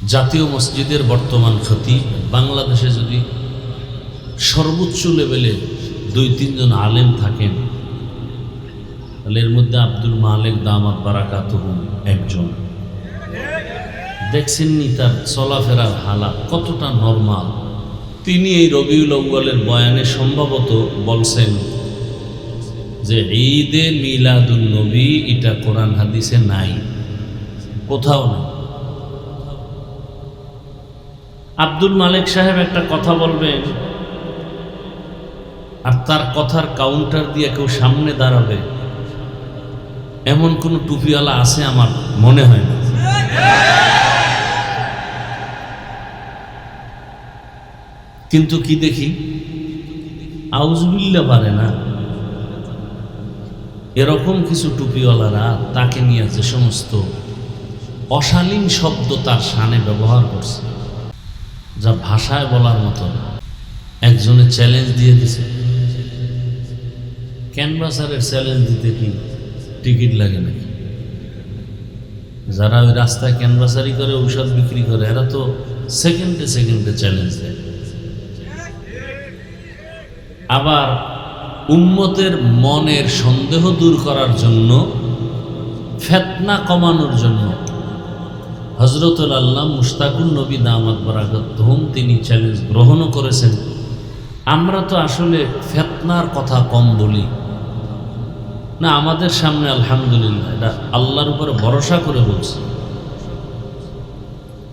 জাতীয় মসজিদের বর্তমান খতিব বাংলাদেশে যদি সর্বোচ্চ লেভেলে 2-3 জন আলেম থাকেন তাহলে এর মধ্যে আব্দুল মালেক দামাত বারাকাতুহু একজন। দেখছেননি তার চলাফেরার হালাত কতটা নরমাল। তিনি এই রবিউল আউয়ালের বয়ানে সম্ভবত বলছেন যে ঈদে মিলাদুন নবী এটা কোরআন হাদিসে নাই, কোথাও নেই। আব্দুল মালেক সাহেব একটা কথা বলবেন আর তার কথার কাউন্টার দিয়ে কেউ সামনে দাঁড়াবে এমন কোন টুপিওয়ালা আছে আমার মনে হয় না। কিন্তু কি দেখি আউজুবিল্লাহ পারে না। এরকম কিছু টুপিওয়ালারা তাকে নিয়ে যে সমস্ত অশালীন শব্দ তার শানে ব্যবহার করছে যা ভাষায় বলার মতো। একজনে চ্যালেঞ্জ দিয়ে দিছে, ক্যানভাসারের চ্যালেঞ্জ দিতে কি টিকিট লাগে নাকি? যারা ওই রাস্তায় ক্যানভাসারি করে ঔষধ বিক্রি করে এরা তো সেকেন্ডে সেকেন্ডে চ্যালেঞ্জ দেয়। আবার উম্মতের মনের সন্দেহ দূর করার জন্য, ফিতনা কমানোর জন্য হযরতুল আল্লাহ মুশতাকুন নবী দামাত বারাকাতুহু তিনি চ্যালেঞ্জ গ্রহণও করেছেন। আমরা তো আসলে ফিতনার কথা কম বলি না, আমাদের সামনে আলহামদুলিল্লাহ এটা আল্লাহর উপরে ভরসা করে বলছি।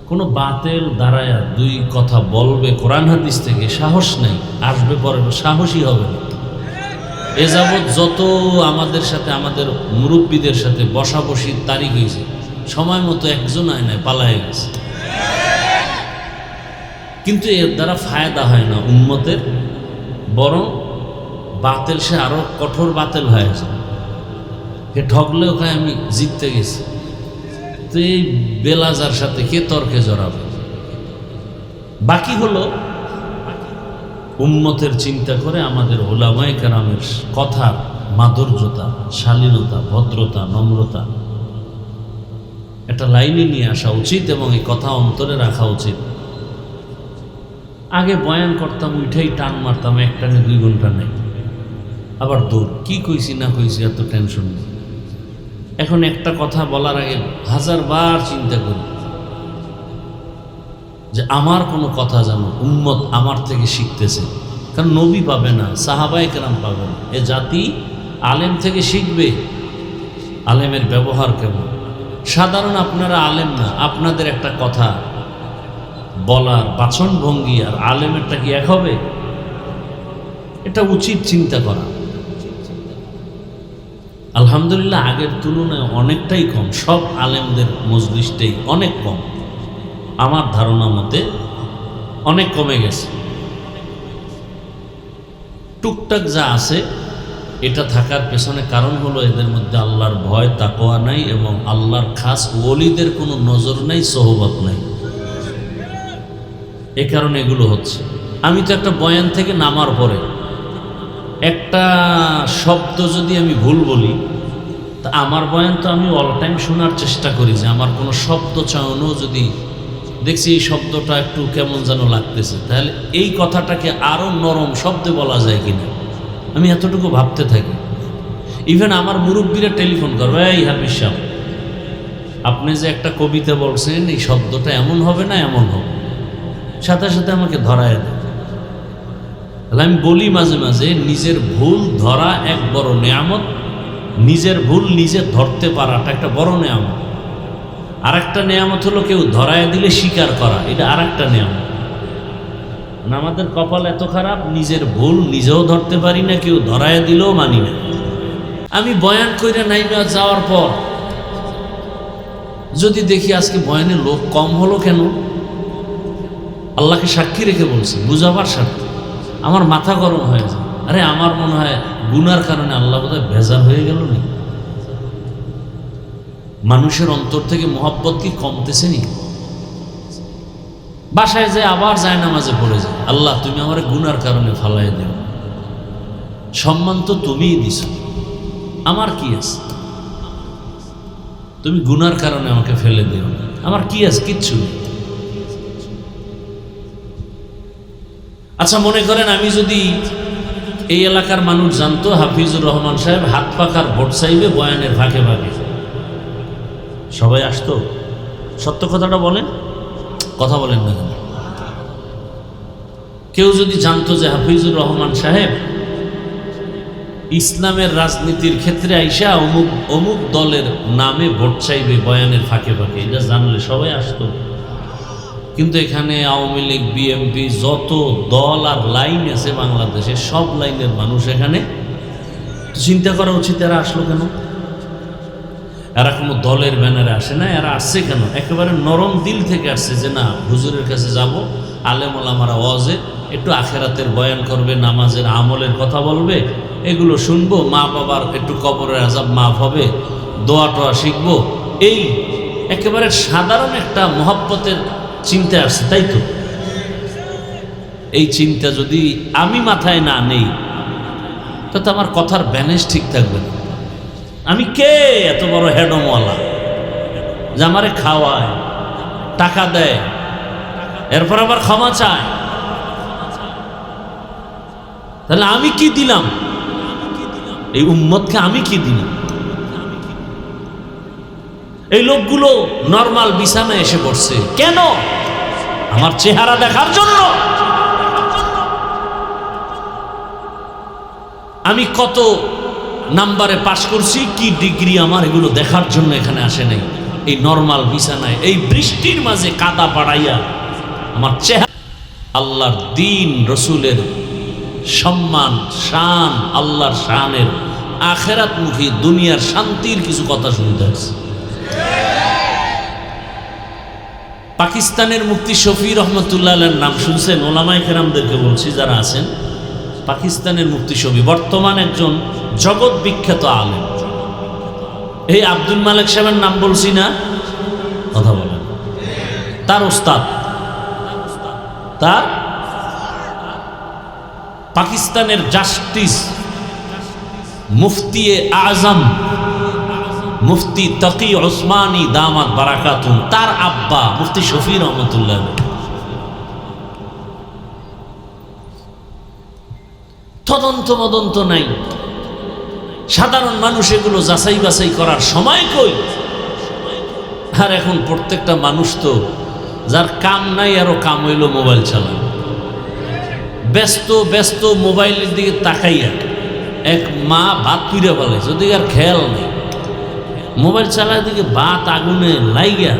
কোনো বাতেল দাঁড়ায় 2 কথা বলবে কোরআন হাদিস থেকে সাহস নেই, আসবে পরে সাহসী হবে না। এ যাবৎ যত আমাদের সাথে আমাদের মুরব্বীদের সাথে বসাবসির তারিখ হয়েছে সময় মতো একজন আয় নাই, পালায় গেছে। কিন্তু এর দ্বারা ফায়দা হয় না উম্মতের, বরং বাতেল সে আরো কঠোর বাতেল হয়ে যায়। কে ঠকলেও খায় আমি জিততে গেছি, তো এই বেলাজার সাথে কে তর্কে জড়াবে? বাকি হলো উম্মতের চিন্তা করে আমাদের উলামায়ে কেরামের কথার মাধুর্যতা, শালীনতা, ভদ্রতা, নম্রতা একটা লাইনে নিয়ে আসা উচিত এবং এই কথা অন্তরে রাখা উচিত। আগে বয়ান করতাম, উঠেই টান মারতাম, 1 টানে 2 ঘন্টা নেই, আবার দূর কি কইছি না কইছি এত টেনশন নেই। এখন একটা কথা বলার আগে 1000 বার চিন্তা করি যে আমার কোনো কথা যেন উম্মত আমার থেকে শিখতেছে। কারণ নবী পাবে না, সাহাবায়ে কেরাম পাবে না, এ জাতি আলেম থেকে শিখবে। আলেমের ব্যবহার কেমন? সাধারণ আপনারা আলেম না, আপনাদের একটা কথা বলার বাচনভঙ্গি আর আলেমেরটা কি এক হবে? এটা উচিত চিন্তা করা। আলহামদুলিল্লাহ আগের তুলনায় অনেকটাই কম, সব আলেমদের মজলিসটাই অনেক কম, আমার ধারণা মতে অনেক কমে গেছে। টুকটাক যা আছে এটা থাকার পেছনে কারণ হলো এদের মধ্যে আল্লাহর ভয় তাকওয়া নাই এবং আল্লাহর খাস ওলিদের কোনো নজর নাই, সোহবত নাই, এ কারণে এগুলো হচ্ছে। আমি তো একটা বয়ান থেকে নামার পরে একটা শব্দ যদি আমি ভুল বলি তা আমার বয়ান তো আমি অল টাইম শোনার চেষ্টা করি যে আমার কোনো শব্দ চয়নও যদি দেখছি এই শব্দটা একটু কেমন যেন লাগতেছে, তাহলে এই কথাটাকে আরো নরম শব্দে বলা যায় কিনা আমি এতটুকু ভাবতে থাকি। ইভেন আমার মুরব্বীরা টেলিফোন করবে, এই হাফিজ সাহেব আপনি যে একটা কবিতা বলছেন এই শব্দটা এমন হবে না এমন হবে, সাথে সাথে আমাকে ধরায় দেয়। তাহলে আমি বলি মাঝে মাঝে নিজের ভুল ধরা এক বড় নেয়ামত, নিজের ভুল নিজে ধরতে পারাটা একটা বড় নেয়ামত। আর একটা নেয়ামত হলো কেউ ধরায় দিলে স্বীকার করা, এটা আর একটা নেয়ামত। আমাদের কপাল এত খারাপ, নিজের ভুল নিজেও ধরতে পারি না, কেউ ধরায় দিলেও মানি না। আমি বয়ান কইরা নাইবা যাওয়ার পর যদি দেখি আজকে বয়ানে লোক কম হলো কেন, আল্লাহকে সাক্ষী রেখে বলছি বুঝাবার স্বার্থে, আমার মাথা গরম হয়ে যায়। আরে আমার মনে হয় গুনার কারণে আল্লাহ বোধহয় বেজার হয়ে গেল নি, মানুষের অন্তর থেকে মহব্বত কি কমতেছে নি? বাসায় যায় আবার যায় নামাজে পড়ে যায়, আল্লাহ তুমি আমার গুনার কারণে ফালাই দেও, সম্মান তো তুমিই দিছ, আমার কি আছে? তুমি গুনার কারণে আমাকে ফেলে দিও, আমার কি আছে? কিচ্ছু নেই। আচ্ছা, মনে করেন আমি যদি এই এলাকার মানুষ জানতো হাফিজুর রহমান সাহেব হাত পাখার ভোট চাইবে বয়ানের ফাঁকে ফাঁকে, সবাই আসতো? সত্য কথাটা বলেন, কথা বলেন না কেন? কেউ যদি জানতো যে হাফিজুর রহমান সাহেব ইসলামের রাজনীতির ক্ষেত্রে আইসা অমুক অমুক দলের নামে ভোট চাইবে বয়ানের ফাঁকে ফাঁকে, এটা জানলে সবাই আসতো। কিন্তু এখানে আওয়ামী লীগ, বিএনপি, যত দল আর লাইন আছে বাংলাদেশে, সব লাইনের মানুষ এখানে। চিন্তা করা উচিত এরা আসলো কেন? এরা কোনো দলের ব্যানারে আসে না, এরা আসছে কেন? একেবারে নরম দিল থেকে আসছে যে না, হুজুরের কাছে যাব, আলেম ওলামারা ওয়াজে একটু আখেরাতের বয়ান করবে, নামাজের আমলের কথা বলবে, এগুলো শুনবো, মা বাবার একটু কবরের আযাব মাফ হবে, দোয়া টোয়া শিখবো, এই একেবারে সাধারণ একটা মহব্বতের চিন্তা আসছে, তাই তো? এই চিন্তা যদি আমি মাথায় না নেই তাতে আমার কথার ব্যালেন্স ঠিক থাকবে না। আমি কে এত বড় হেডমওয়ালা যে আমারে খাওয়ায়, টাকা দেয়, এরপর আবার ক্ষমা চায়? তাহলে আমি কি দিলাম এই উম্মতকে? আমি কি দিলাম? এই লোকগুলো নরমাল বিছানায় এসে পড়ছে কেন? আমার চেহারা দেখার জন্য। আমি কত নাম্বারে পাশ করছি, কি ডিগ্রি আমার, এগুলো দেখার জন্য এখানে আসে নাই। এই নরমাল বিছানায় এই বৃষ্টির মাঝে কাদা পাড়াইয়া আমার চেহারা, আল্লাহর দ্বীন, রসুলের সম্মান, শান, আল্লাহর শানের আখেরাতমুখী দুনিয়ার শান্তির কিছু কথা শুনতে আসছে। পাকিস্তানের মুফতি শফি রহমতুল্লাহ আলাইহির নাম শুনছেন? ওলামায়ে কেরামদেরকে বলছি যারা আছেন, পাকিস্তানের মুফতি শফি বর্তমান একজন জগৎ বিখ্যাত আলেম। এই আব্দুল মালেক সাহেবের নাম বলছি না? কথা বলেন। তার ওস্তাদ, তার পাকিস্তানের জাস্টিস মুফতি আজম মুফতি তকি ওসমানী দামাত বারাকাতুন, তার আব্বা মুফতি শফি রহমতুল্লাহ। তদন্ত মদন্ত নাই, সাধারণ মানুষ এগুলো যাচাই বাছাই করার সময় কই? আর এখন প্রত্যেকটা মানুষ তো যার কাম নাই, আরো কাম হইল মোবাইল চালানো, ব্যস্ত ব্যস্ত মোবাইলের দিকে তাকাইয়া। এক মা ভাত পুড়ে ফেলে, যদি আর খেয়াল নেই, মোবাইল চালার দিকে ভাত আগুনে লাইগা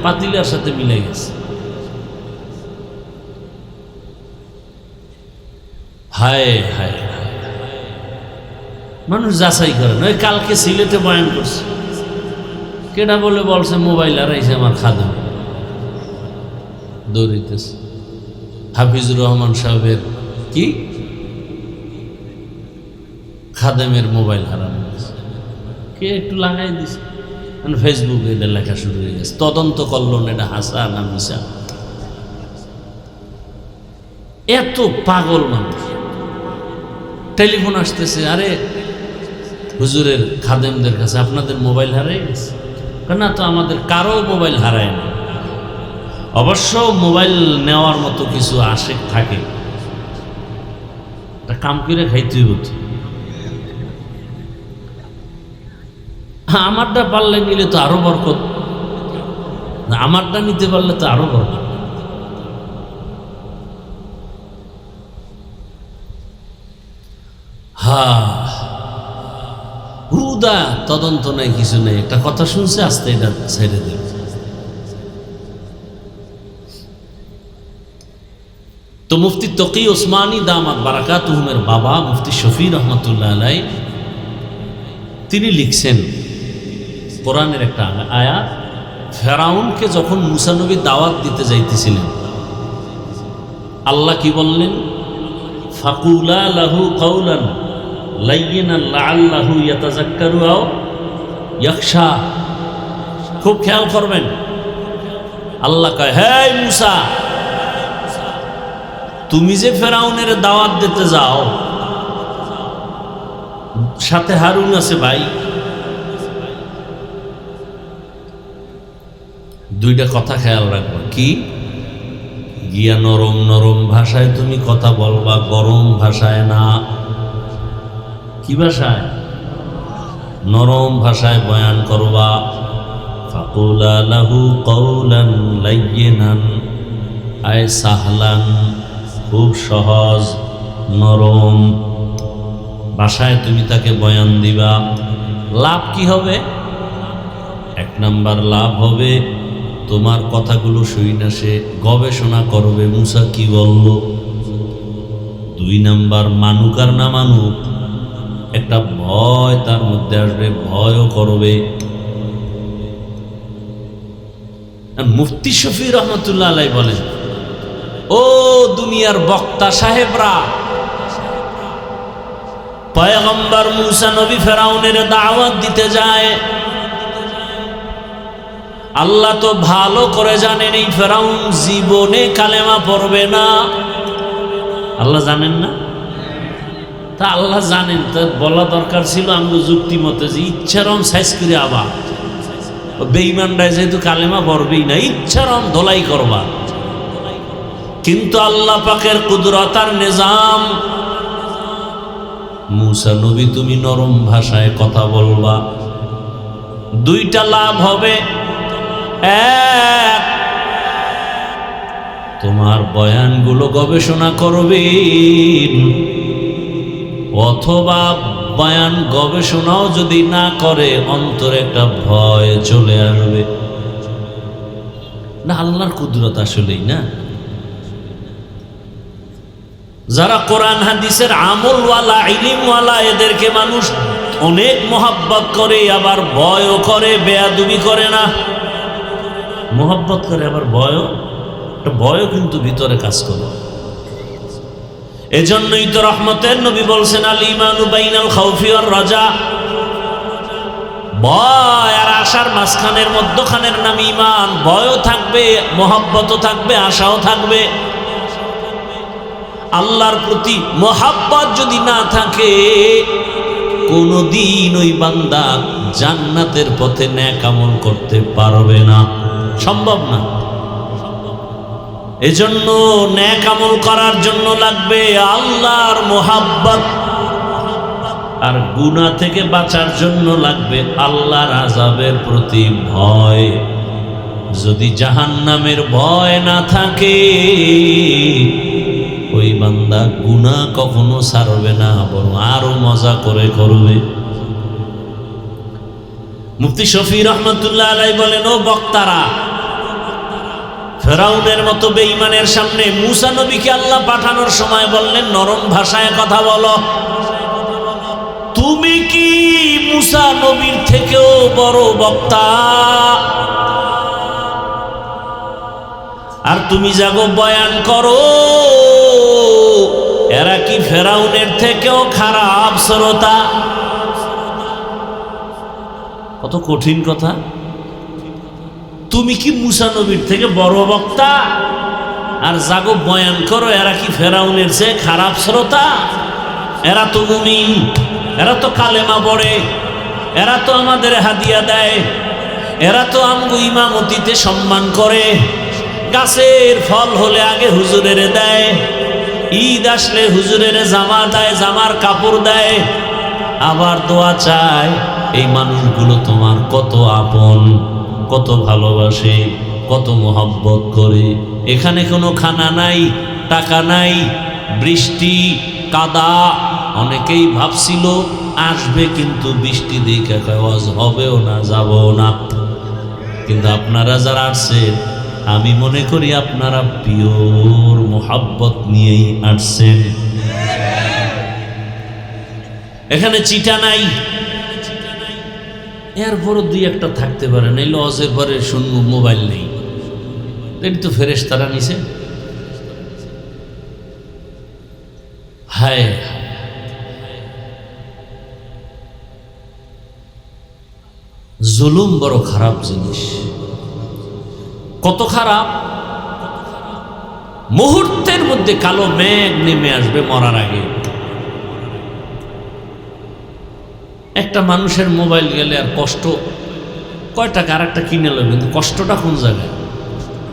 পাতিলার সাথে মিলে গেছে। হায় হায়, মানুষ যাচাই করে না। ওই কালকে সিলেটে বয়ান করছে, কেডা বলে বলছে মোবাইল হারাইছে আমার খাদেম, দৌড়িতেছে। হাফিজুর রহমান সাহেবের কি খাদেমের মোবাইল হারানো গেছে, কে একটু লাগাই দিছে, ফেসবুকে এটা লেখা শুরু হয়ে গেছে। তদন্ত করলো না এটা হাসা না মিশা। এত পাগল মানুষ। টেলিফোন আসতেছে, আরে হুজুরের খাদেমদের কাছে আপনাদের মোবাইল হারাই গেছে। না তো, আমাদের কারো মোবাইল হারায় না। অবশ্য মোবাইল নেওয়ার মতো কিছু আশেক থাকে, কাম করে খাইতেই হতো। আমারটা পারলে নিলে তো আরো বরকত, আমারটা নিতে পারলে তো আরো বরকত। হুদা তদন্ত নাই, কিছু নেই, একটা কথা শুনছে আস্তে এটা ছেড়ে দেবে। তো মুফতি তকি ওসমানী দামাত বারাকাতুহুমের বাবা মুফতি শফি রহমতুল্লাহ আলাইহি তিনি লিখছেন কোরআনের একটা আয়াত, ফেরাউনকে যখন মুসা নবী দাওয়াত দিতে যাইতেছিলেন, আল্লাহ কি বললেন? ফাকুলা লাহু কাওলান লাইয়িনান লাআল্লাহু ইয়াতাযাক্কারু আও ইয়াখশা। খুব খেয়াল করবেন, আল্লাহ কয়, হে মুসা, তুমি যে ফেরাউনের দাওয়াত দিতে যাও, সাথে হারুন আছে ভাই, দুইটা কথা খেয়াল রাখবো। কি গিয়া নরম নরম ভাষায় তুমি কথা বলবা, গরম ভাষায় না। কি ভাষায়? নরম ভাষায় বয়ান করবা। ফাকুলা লাহু কওলান লায়্যিনান, আয় সাহলান, খুব সহজ নরম ভাষায় তুমি তাকে বয়ান দিবা। লাভ কি হবে? এক নাম্বার লাভ হবে, তোমার কথাগুলো শুই না সে গবেষণা করবে মুসা কি বলল। দুই নাম্বার, মানুক আর না মানুক, একটা ভয় তার মধ্যে আসবে, ভয়ও করবে। মুফতি শফি রহমতুল্লাহ আলাইহি বলেন, ও দুনিয়ার বক্তা সাহেবরা, পয়গম্বর মুসা নবী ফেরাউনের দাওয়াত দিতে যায়। আল্লাহ তো ভালো করে জানেন এই ফেরাউন জীবনে কালেমা পড়বে না। আল্লাহ জানেন না? তা আল্লাহ জানেন, তা বলা দরকার ছিল আমাকে যুক্তি মতে যে ইচ্ছারম সাইজ করে আবার বেঈমানরাই যেহেতু কালেমা পড়বেই না, ইচ্ছারম ধোলাই করবা। কিন্তু আল্লাহ পাকের কুদরত আর নিজাম, মুসা নবী তুমি নরম ভাষায় কথা বলবা। দুইটা লাভ হবে। এক, তোমার বয়ানগুলো গবেষণা করবেন, অথবা বয়ান গবেষণাও যদি না করে অন্তরে একটা ভয় চলে আসবে। না, আল্লাহর কুদরত আসলেই না। যারা কোরআন হাদিসের আমলওয়ালা ইলমওয়ালা এদেরকে মানুষ অনেক মোহাব্বত করে, আবার ভয়ও করে, বেয়াদবি করে না। মোহাব্বত করে আবার ভয়ও কিন্তু ভিতরে কাজ করে। এজন্যই তো রহমতের নবী বলছেন, আল ঈমানু বাইনাল খাউফি ওয়ার রাজা, ভয় আর আশার মাঝখানের মধ্যখানের নাম ঈমান। ভয়ও থাকবে, মোহাব্বতও থাকবে, আশাও থাকবে। আল্লাহর প্রতি মোহাব্বত যদি না থাকে, কোনদিন ওই বান্দা জান্নাতের পথে নেক আমল করতে পারবে না, সম্ভব না। এজন্য নেক আমল করার জন্য লাগবে আল্লাহর মোহাব্বত, আর গুনাহ থেকে বাঁচার জন্য লাগবে আল্লাহর আযাবের প্রতি ভয়। যদি জাহান্নামের ভয় না থাকে, ওই বান্দা গুনাহ কখনো ছাড়বে না, বরং আরো মজা করে করবে। মুফতি শফি রহমতুল্লাহ আলাইহি বলেন, ও বক্তারা, ফেরাউনের মতো বেঈমানের সামনে মুসা নবীকে আল্লাহ পাঠানোর সময় বললেন নরম ভাষায় কথা বলো। তুমি কি মুসা নবীর থেকেও বড় বক্তা? আর তুমি যাগো বয়ান করো, এরা কি ফেরাউনের থেকেও খারাপ শ্রোতা? কত কঠিন কথা। তুমি কি মুসা নবীর থেকে বড় বক্তা? আর যাগো বয়ান করো, এরা কি ফেরাউনের চেয়ে খারাপ শ্রোতা? এরা তো মুমিন, এরা তো কালেমা পড়ে, এরা তো আমাদের হাদিয়া দেয়, এরা তো আমগো ইমামতিতে সম্মান করে, গাছের ফল হলে আগে হুজুরের দেয়, ঈদ আসলে হুজুরের জামা দেয়, জামার কাপড় দেয়, আবার দোয়া চায়। এই মানুষগুলো তোমার কত আপন, কত ভালোবাসে, কত মোহাব্বত করে। এখানে কোনো খানা নাই, টাকা নাই, বৃষ্টি কাদা। অনেকেই ভাবছিল আসবে, কিন্তু বৃষ্টি দেখে ওয়াজ হবেও না, যাবও না। কিন্তু আপনারা যারা আসছেন, আমি মনে করি আপনারা পিওর মোহাব্বত নিয়েই আসছেন। এখানে চিটা নাই, এরপরও দুই একটা থাকতে পারে, নাইলে হজের পরে শুনবো মোবাইল নেই। এটি তো ফেরেশতারা নিছে। হায়, জুলুম বড় খারাপ জিনিস। কত খারাপ! মুহূর্তের মধ্যে কালো মেঘ নেমে আসবে মরার আগে। একটা মানুষের মোবাইল গেলে আর কষ্ট, কয় টাকা আর একটা কিনে নেবে, কিন্তু কষ্টটা কোন জায়গায়?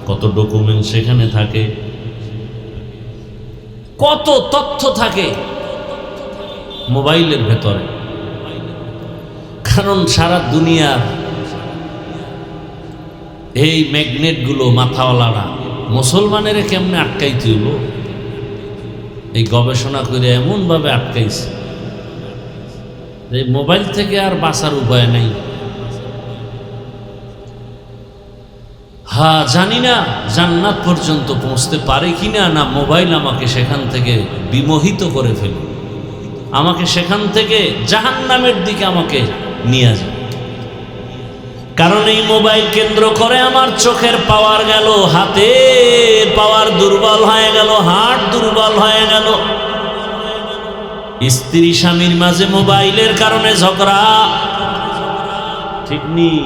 কত ডকুমেন্ট সেখানে থাকে, কত তথ্য থাকে মোবাইলের ভেতরে। কারণ সারা দুনিয়ার এই ম্যাগনেটগুলো মাথাওয়ালারা মুসলমানের কেমনে আটকাইতে হইব, এই গবেষণা করে এমনভাবে আটকাইছে যে মোবাইল থেকে আর বাঁচার উপায় নাই। হ্যাঁ, জানি না জান্নাত পর্যন্ত পৌঁছতে পারে কিনা, না মোবাইল আমাকে সেখান থেকে বিমোহিত করে ফেলে, আমাকে সেখান থেকে জাহান্নামের দিকে আমাকে নিয়ে যায়। কারণ এই মোবাইল কেন্দ্র করে আমার চোখের পাওয়ার গেল, হাতের পাওয়ার দুর্বল হয়ে গেল, হাত দুর্বল হয়ে গেল। স্ত্রী স্বামীর মাঝে মোবাইলের কারণে ঝগড়া, ঠিক নেই?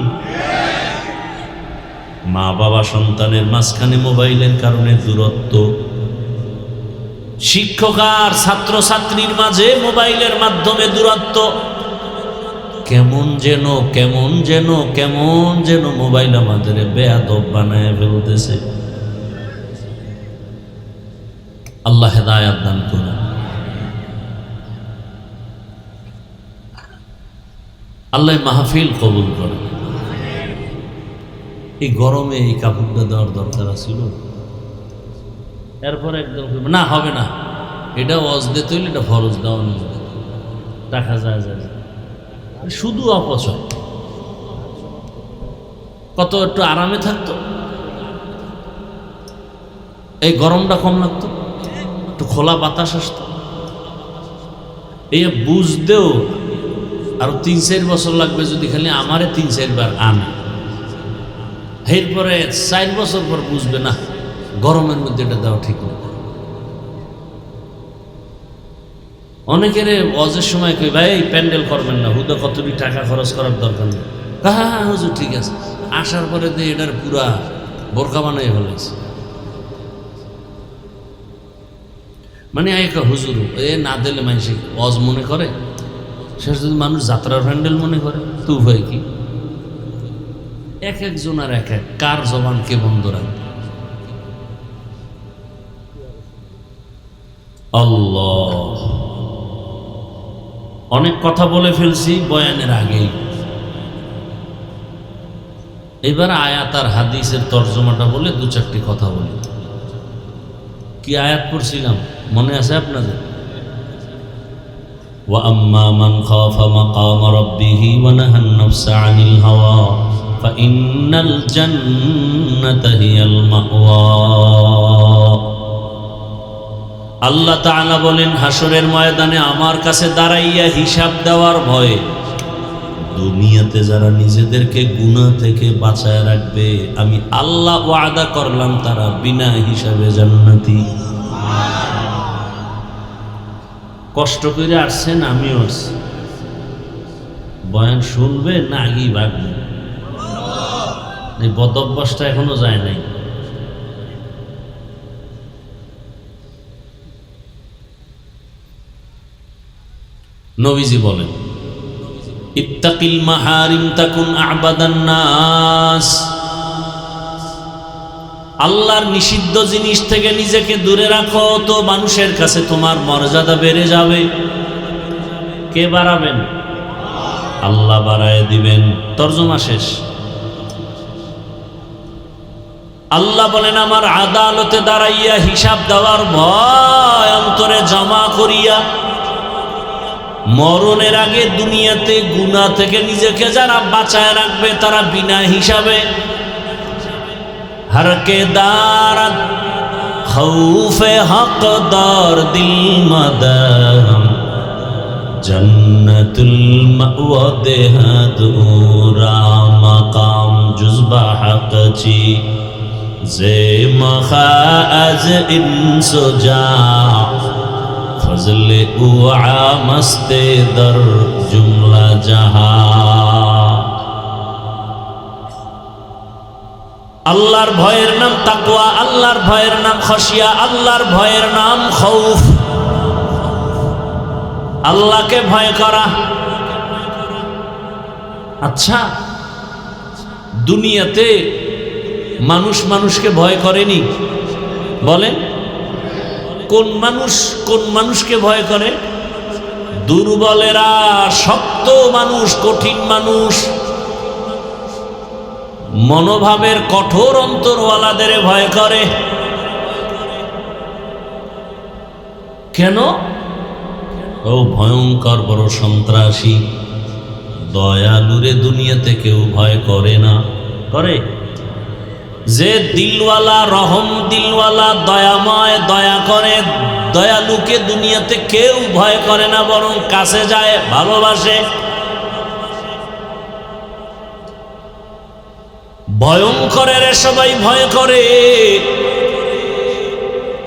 মা বাবা সন্তানের মাঝখানে মোবাইলের কারণে দূরত্ব, শিক্ষক আর ছাত্র ছাত্রীর মাঝে মোবাইলের মাধ্যমে দূরত্ব। কেমন যেন মোবাইল আমাদের বেয়াদব বানায় ফেলতেছে। আল্লাহ হেদায়েত দান করুন। আল্লাহ মাহফিল কবুল করেন। এই গরমে এই কাপড়টা দেওয়ার দরকার ছিল। এরপর একদম না হবে না, এটা ওয়াজ দিতে হইলে এটা ফরজ দেওয়া নেই, টাকা যায় শুধু অপচয়। কত একটু আরামে থাকতো, এই গরমটা কম লাগতো, একটু খোলা বাতাস আসতো। এই বুঝতেও আরো 3-4 বছর লাগবে যদি খালি আমারে 3-4 বার আনে। এরপরে 4 বছর পর বুঝবে না গরমের মধ্যে এটা দেওয়া ঠিক না। অনেকের ওয়াজের সময় কই ভাই প্যান্ডেল করবেন না, হুদা কতটি টাকা খরচ করার দরকার নেই। হ্যাঁ হুজুর ঠিক আছে। আসার পরে তো এটার পুরা বোরকা বানাই ফেলেছে। মানে একটা হুজুর না দিলে মানুষ ওয়াজ মনে করে, শেষ যদি মানুষ যাত্রার প্যান্ডেল মনে করে তো উভয় কি? এক একজন আর এক এক কার জবানকে বন্ধ রাখবে। আল্লাহ, অনেক কথা বলে ফেলছি বয়ানের আগেই। এবার আয়াত আর হাদিসের তর্জমাটা বলে 2-4টি কথা বলি। কি আয়াত পড়ছিলাম মনে আছে আপনাদের? وَأَمَّا مَنْ خَافَ مَقَامَ رَبِّهِ وَنَهَى النَّفْسَ عَنِ الْهَوَى فَإِنَّ الْجَنَّةَ هِيَ الْمَأْوَى। আল্লাহ তাআলা বলেন, হাসরের ময়দানে আমার কাছে দাঁড়াইয়া হিসাব দেওয়ার ভয়ে দুনিয়াতে যারা নিজেদেরকে গুনাহ থেকে বাঁচায় রাখবে, আমি আল্লাহ ওয়াদা করলাম তারা বিনা হিসাবে জান্নাতি। কষ্ট করে আসছেন, আমিও আসছি। বয়ান শুনবে না আগেই ভাগবে? এই বদ অভ্যাসটা এখনো যায় নাই। নবীজি বলেন, ইত্তাকিল মাহারিম তাকুন আ'বাদান নাস। আল্লাহর নিষিদ্ধ জিনিস থেকে নিজেকে দূরে রাখো, তো মানুষের কাছে তোমার মর্যাদা বেড়ে যাবে। কে বাড়াবেন? আল্লাহ বাড়ায় দিবেন। তর্জমা শেষ। আল্লাহ বলেন, আমার আদালতে দাঁড়াইয়া হিসাব দেওয়ার ভয় অন্তরে জমা করিয়া মরণের আগে দুনিয়াতে গুনাহ থেকে নিজেকে যারা বাঁচায় রাখবে তারা বিনা হিসাবে हर के दारत खौफे हक़दार दिल मदम जन्नतुल मअवा देहदूरा मकाम जुज़बा हक़ची जे मखाज इंसुजा फज़ल उआ मस्ते दर जुमला जहा। আল্লাহর ভয়ের নাম তাকওয়া, আল্লাহর ভয়ের নাম খশিয়া, আল্লাহর ভয়ের নাম খৌফ। আল্লাহকে ভয় করা। আচ্ছা, দুনিয়াতে মানুষ মানুষকে ভয় করেনি? বলেন, কোন মানুষকে ভয় করে? দুর্বলেরা, শক্ত মানুষ, কঠিন মানুষ, মনোভাবের কঠোর অন্তরওয়ালাদের ভয় করে। কেন? ও ভয়ঙ্কর বড় সন্ত্রাসী। দয়ালুরে দুনিয়াতে কেউ ভয় করে না। করে? যে দিলওয়ালা, রহম দিলওয়ালা, দয়াময়, দয়া করে, দয়ালুকে দুনিয়াতে কেউ ভয় করে না, বরং কাছে যায়, ভালোবাসে। ভয়ঙ্করের সবাই ভয় করে,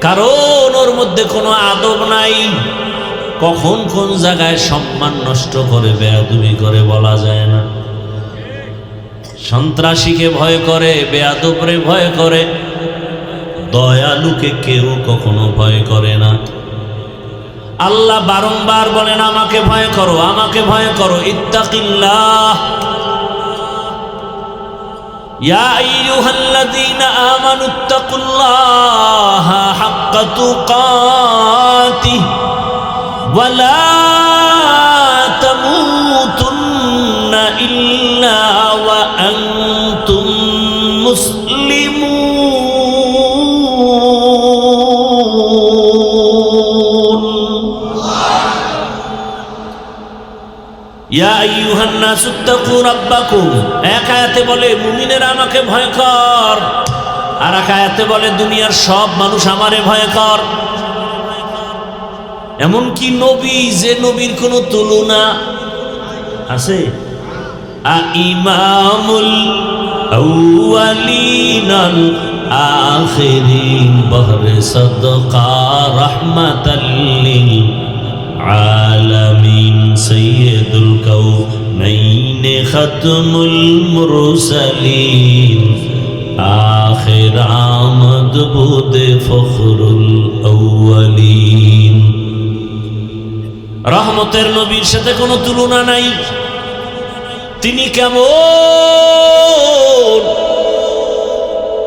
কারণ ওর মধ্যে কোনো আদব নাই। কখন কোন জায়গায় সম্মান নষ্ট করে, বেয়াদবি করে বলা যায় না। সন্ত্রাসীকে ভয় করে, বেয়াদবরে ভয় করে, দয়ালুকে কেউ কখনো ভয় করে না। আল্লাহ বারংবার বলেন, আমাকে ভয় করো, আমাকে ভয় করো, ইত্তাকিল্লাহ ইয়া আইয়ুহাল্লাযীনা আমানুত্তাকুল্লাহা হাক্কা তুকাতিহি ওয়া লা তামুতুন্না ইল্লা ওয়া আনতুম মুসলিমুন। ইয়া আইয়ুহান নাসু ইত্তাকু রাব্বাকুম, এক আয়াতে বলে মুমিনেরা আমাকে ভয় কর, আর এক আয়াতে বলে দুনিয়ার সব মানুষ আমারে ভয় কর। এমনকি নবী, যে নবীর কোনো তুলনা আছে, ইমামুল আউয়ালিনাল আখিরিন বহরে সাদকা রাহমাতাল লিল আলামিন সাইয়্যিদুল কাউনাইন খাতমুল মুরসালিন আখির আমদ বুদে ফখরুল আউয়ালিন। রহমতের নবীর সাথে কোনো তুলনা নাই। তিনি কেমন,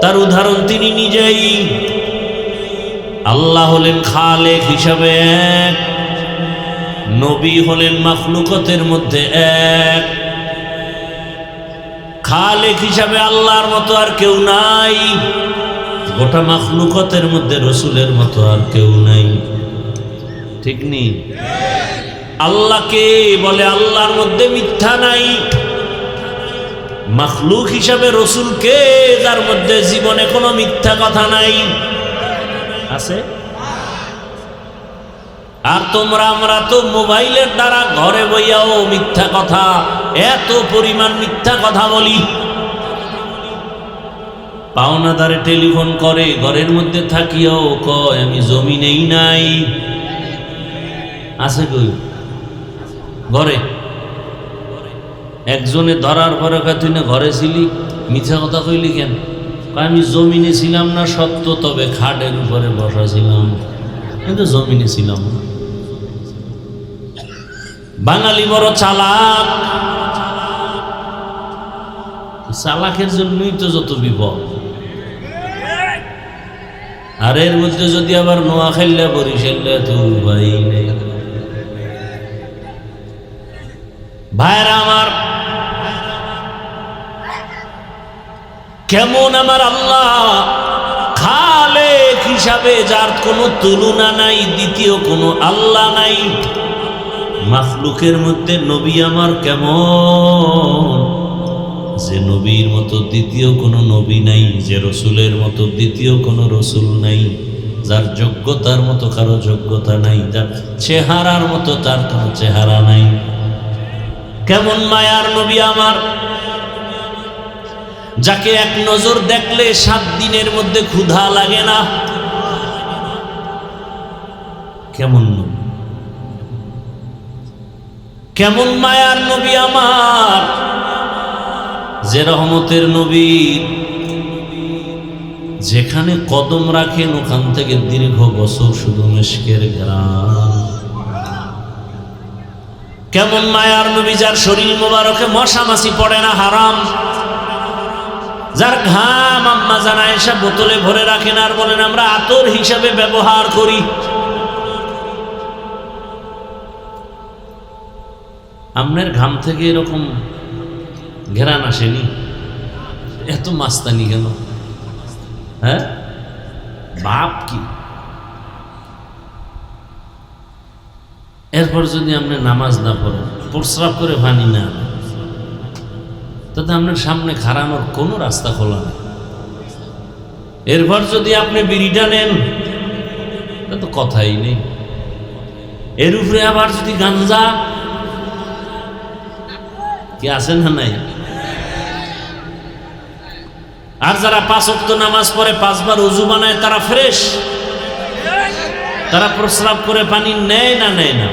তার উদাহরণ তিনি নিজেই। আল্লাহ হলেন খালেক হিসাবে এক, নবী হলেন মাখলুকতের মধ্যে এক। খালেক হিসাবে আল্লাহর মতো আর কেউ নাই, গোটা মাখলুকতের মধ্যে রসুলের মতো আর কেউ নাই। ঠিক নেই? আল্লাহকে বলে আল্লাহর মধ্যে মিথ্যা নাই। মাখলুক হিসাবে রসুলকে, যার মধ্যে জীবনে কোনো মিথ্যা কথা নাই, আছে? আর তোমরা, আমরা তো মোবাইলের দ্বারা ঘরে বইয়াও মিথ্যা কথা, এত পরিমাণ মিথ্যা কথা বলি। পাওনাদারে টেলিফোন করে, ঘরের মধ্যে থাকিও কয় আমি জমিনেই নাই। আছে কই? ঘরে। একজনে ধরার পরে কয় তুই না ঘরে ছিলি, মিথ্যা কথা কইলি কেন? আমি জমিনে ছিলাম না সত্য, তবে খাটের উপরে বসা ছিলাম, কিন্তু জমিনে ছিলাম না। বাঙালি বড় চালাক, চালাকের জন্যই তো যত বিপদ। আর এর মধ্যে যদি আবার নোয়াখাইল্লা বরিশাল্লা, তো ভাই নেই। ভাইরা আমার, কেমন আমার আল্লাহ খালেক হিসাবে, যার কোনো তুলনা নাই, দ্বিতীয় কোনো আল্লাহ নাই। মাখলুকের মধ্যে নবী আমার কেমন, যে নবীর মতো দ্বিতীয় কোনো নবী নাই, যে রসুলের মতো দ্বিতীয় কোনো রসুল নাই, যার যোগ্যতার মতো কারো যোগ্যতা নাই, যার চেহারার মতো তার কোনো চেহারা নাই। কেমন মায়ার নবী আমার, যাকে এক নজর দেখলে 7 দিনের মধ্যে ক্ষুধা লাগে না। কেমন নবী, কেমন মায়ার নবী আমার, যে রহমতের নবী, যেখানে কদম রাখেন ওখান থেকে দীর্ঘ বছর শুধু মিশকের ঘ্রাণ। কেমন মায়ার নবী, যার শরীর মোবারকে মশা মাছি পড়ে না, হারাম। যার ঘাম আম্মা জান আয়েশা বোতলে ভরে রাখেন আর বলেন আমরা আতর হিসাবে ব্যবহার করি। আপনার ঘাম থেকে এরকম ঘেরান আসেনি? এত মাস্তানি কেন? হ্যাঁ, বাপ কি? এরপর যদি আপনি নামাজ না পড়েন, প্রস্রাব করে পানি না, তাতে আপনার সামনে খাড়ানোর কোনো রাস্তা খোলা নেই। এরপর যদি আপনি বিড়িটা নেন, তা তো কথাই নেই। এর উপরে আবার যদি গাঞ্জা, কি আছে না নাই? আর যারা 5 ওয়াক্ত নামাজ পড়ে 5 বার ওযু বানায় তারা ফ্রেশ, তারা প্রস্রাব করে পানি নেয় না নেয় না?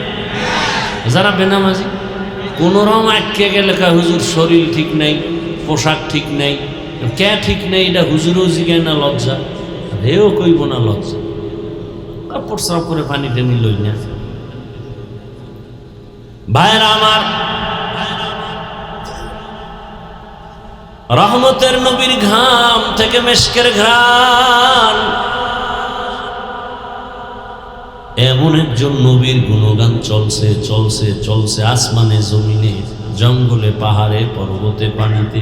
যারা বেনামাজি কোন রকম আটকে গেলে হুজুর শরীর ঠিক নেই, পোশাক ঠিক নেই, কে ঠিক নেই, এটা হুজুরও জিগায় না লজ্জা, হেও কইব না লজ্জা, প্রস্রাব করে পানি টেনে লই না। ভাইরা আমার, রহমতের নবীর ঘাম থেকে মেশকের ঘ্রাণ, এমন একজন নবীর গুণগান চলছে চলছে চলছে, আসমানে জমিনে জঙ্গলে পাহাড়ে পর্বতে পানিতে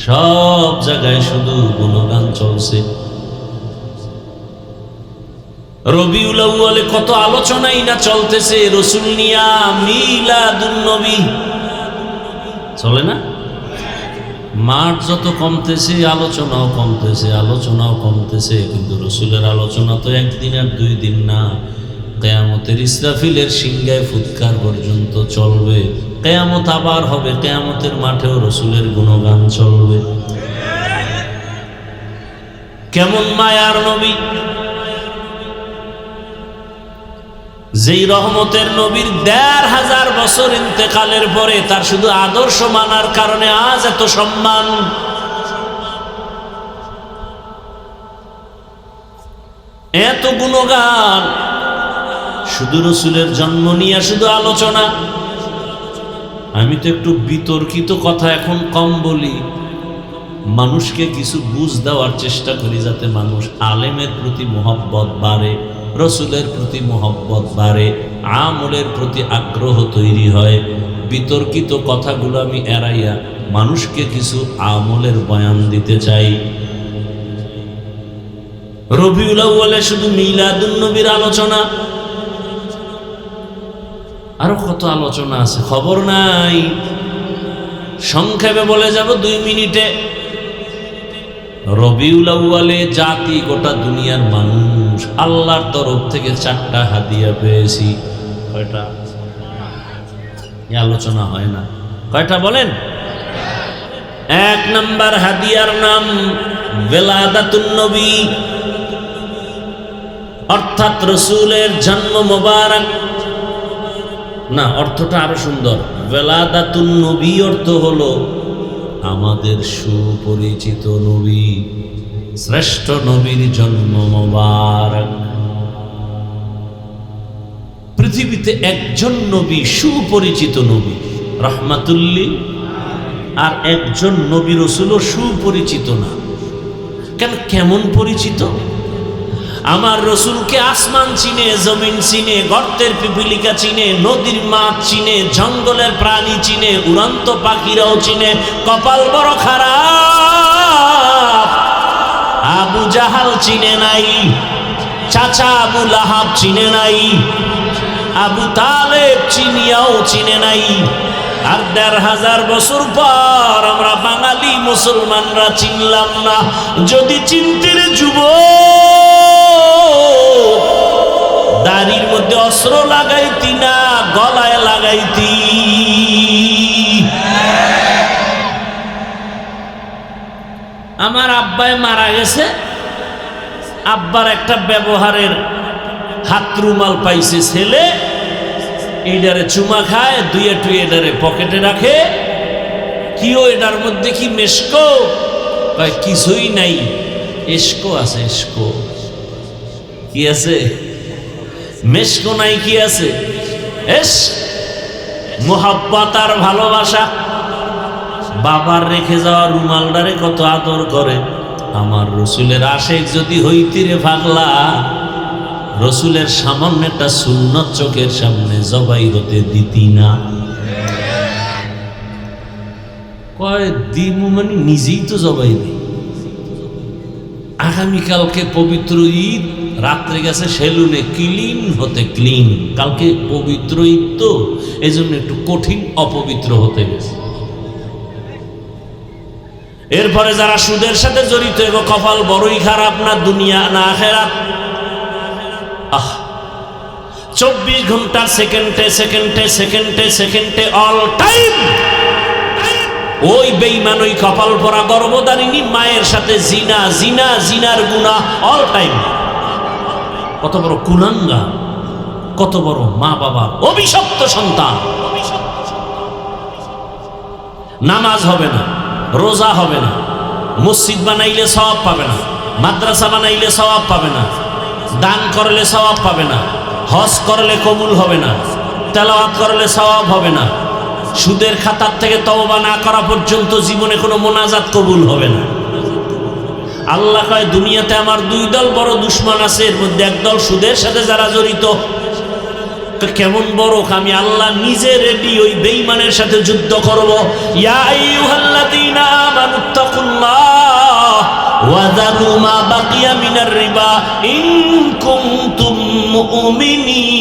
সব জায়গায় শুধু গুণগান চলছে। রবিউল আউয়ালে কত আলোচনাই না চলতেছে রসুল নিয়া, মিলাদুন নবী চলে না? মাঠ যত কমতেছে আলোচনাও কমতেছে, আলোচনাও কমতেছে, কিন্তু রসুলের আলোচনা তো একদিন আর 2 দিন না, কিয়ামতের ইসরাফিলের সিংহায় ফুৎকার পর্যন্ত চলবে। কিয়ামত আবার হবে, কিয়ামতের মাঠেও রসুলের গুণগান চলবে। কেমন মায়ার নবী, যেই রহমতের নবীর 1500 বছর ইন্তেকালের পরে তার শুধু আদর্শ মানার কারণে আজ এত সম্মান। এত গুণগান, শুধু রসুলের জন্ম নিয়ে শুধু আলোচনা। আমি তো একটু বিতর্কিত কথা এখন কম বলি, মানুষকে কিছু বুঝ দেওয়ার চেষ্টা করি যাতে মানুষ আলেমের প্রতি মহব্বত বাড়ে, রসুলের প্রতি মহব্বত বাড়ে, আমলের প্রতি আগ্রহ তৈরি হয়। বিতর্কিত কথাগুলো আমি এড়াইয়া মানুষকে কিছু আমলের বয়ান দিতে চাই। রবিউল আউয়ালে শুধু মিলাদুন নবীর আলোচনা, আরো কত আলোচনা আছে খবর নাই, সংক্ষেপে বলে যাব 2 মিনিটে। রবিউল আউয়ালে জাতি গোটা দুনিয়ার মানুষ আল্লাহর তরফ থেকে 4টা হাদিয়া পেয়েছি। কয়টা? এই আলোচনা হয় না, কয়টা বলেন? 1 নাম্বার হাদিয়ার নাম বেলাদাতুন নবী, অর্থাৎ রসুলের জন্ম মোবারক। না, অর্থটা আরো সুন্দর। বেলাদাতুন নবী অর্থ হলো আমাদের সুপরিচিত নবী, শ্রেষ্ঠ নবীর জন্ম মোবারক। পৃথিবীতে একজন নবী সুপরিচিত নবী রাহমাতুল্লিল, আর একজন নবী রাসূলও সুপরিচিত না। কেন? কেমন পরিচিত? আমার রসুলকে আসমান চিনে, জমিন চিনে, গর্তের পিপিলিকা চিনে, নদীর মাছ চিনে, জঙ্গলের প্রাণী চিনে, উড়ন্ত পাখিরাও চিনে। কপাল বড় খারাপ, আবু জাহাল চিনে নাই, চাচা আবু লাহাব চিনে নাই, আবু তালেব চিনিয়াও চিনে নাই। আর 1500 বছর পর আমরা বাঙালি মুসলমানরা চিনলাম না। যদি চিনতে রে যুবক, দাড়ির মধ্যে অস্ত্র লাগাইতি না, গলায় লাগাইতি। আমার আব্বাই মারা গেছে, আব্বার একটা ব্যবহারের হাত রুমাল পাইছে ছেলে, এইটারে চুমা খায়, 2 এটারে পকেটে রাখে। কিও এটার মধ্যে কি মেশকো? কিছুই নাই, এসকো আছে। এসকো কি আছে? মেশকো নাই, কি আছে? এস মোহাব্বত আর ভালোবাসা। বাবার রেখে যাওয়া রুমালটারে কত আদর করে। আমার রসুলের আশেক যদি হইতি রে পাগলা, রসুলের সামান্য একটা সুন্নত চোখের সামনে জবাই হতে দিতি না। কয় দিমু মানে নিজেই তো জবাই দিই। আগামীকালকে পবিত্র ঈদ, রাত্রে গেছে সেলুনে ক্লিন হতে, ক্লিন। কালকে পবিত্র ঈদ তো এই জন্য একটু কঠিন অপবিত্র হতে গেছে। এরপরে যারা সুদের সাথে জড়িত, এগো কপাল বড়ই খারাপ, না দুনিয়া না আখিরাত। 24 ঘন্টার সেকেন্ডে সেকেন্ডে সেকেন্ডে সেকেন্ডে অল টাইম ওই বেঈমান, ওই কপাল পরা গর্ভধারিণী মায়ের সাথে জিনা, জিনা, জিনার গুনাহ অল টাইম। কত বড় কুলাঙ্গা, কত বড় মা বাবার অভিশপ্ত সন্তান। নামাজ হবে না, রোজা হবে না, মসজিদ বানাইলে সওয়াব পাবে না, মাদ্রাসা বানাইলে সওয়াব পাবে না, দান করলে সওয়াব পাবে না, হজ করলে কবুল হবে না, তেলাওয়াত করলে সওয়াব হবে না, সুদের খাতার থেকে তওবা না করা পর্যন্ত জীবনে কোনো মোনাজাত কবুল হবে না। আল্লাহ কয় দুনিয়াতে আমার দুই দল বড় দুশমন আছে, এর মধ্যে একদল সুদের সাথে যারা জড়িত। কেমন বড়, আমি আল্লাহ নিজে রেডি ওই বেঈমানের সাথে যুদ্ধ করব। ইয়া আইয়ুহাল্লাযীনা আমানুত্তাকুল্লাহ ওয়া যারু মা বাকিয়া মিনার রিবা ইন কুনতুম মুমিনিন।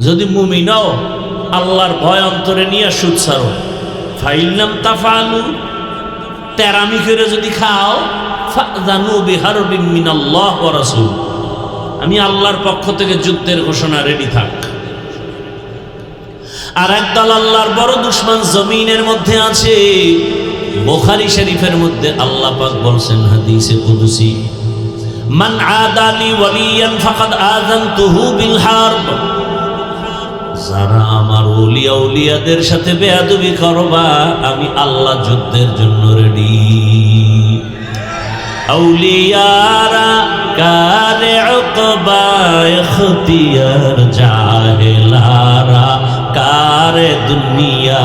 যদি মুমিন হও, আল্লাহর ভয় অন্তরে নিয়ে সুদ ছাড়ো। ফাইলাম তাফালু, তেরামি করে যদি খাও, ফাযানু বিহারবিন মিনাল্লাহ ওয়া রাসূল, আমি আল্লাহর পক্ষ থেকে যুদ্ধের ঘোষণা, রেডি থাক। আর একদল আল্লাহর বড় দুশমন জমিনের মধ্যে আছে। বুখারী শরীফের মধ্যে আল্লাহ পাক বলছেন হাদিসে কুদসি, মান আদালি ওয়ালিয়ান ফাকাদ আযানতুহু বিল হারব, যারা আমার ওলিয়া উলিয়াদের সাথে বেয়াদবি করবা, আমি আল্লাহ যুদ্ধের জন্য রেডি। আউলিয়ারা কারে উকবা ইখতিয়ার, জাহেলারা কারে দুনিয়া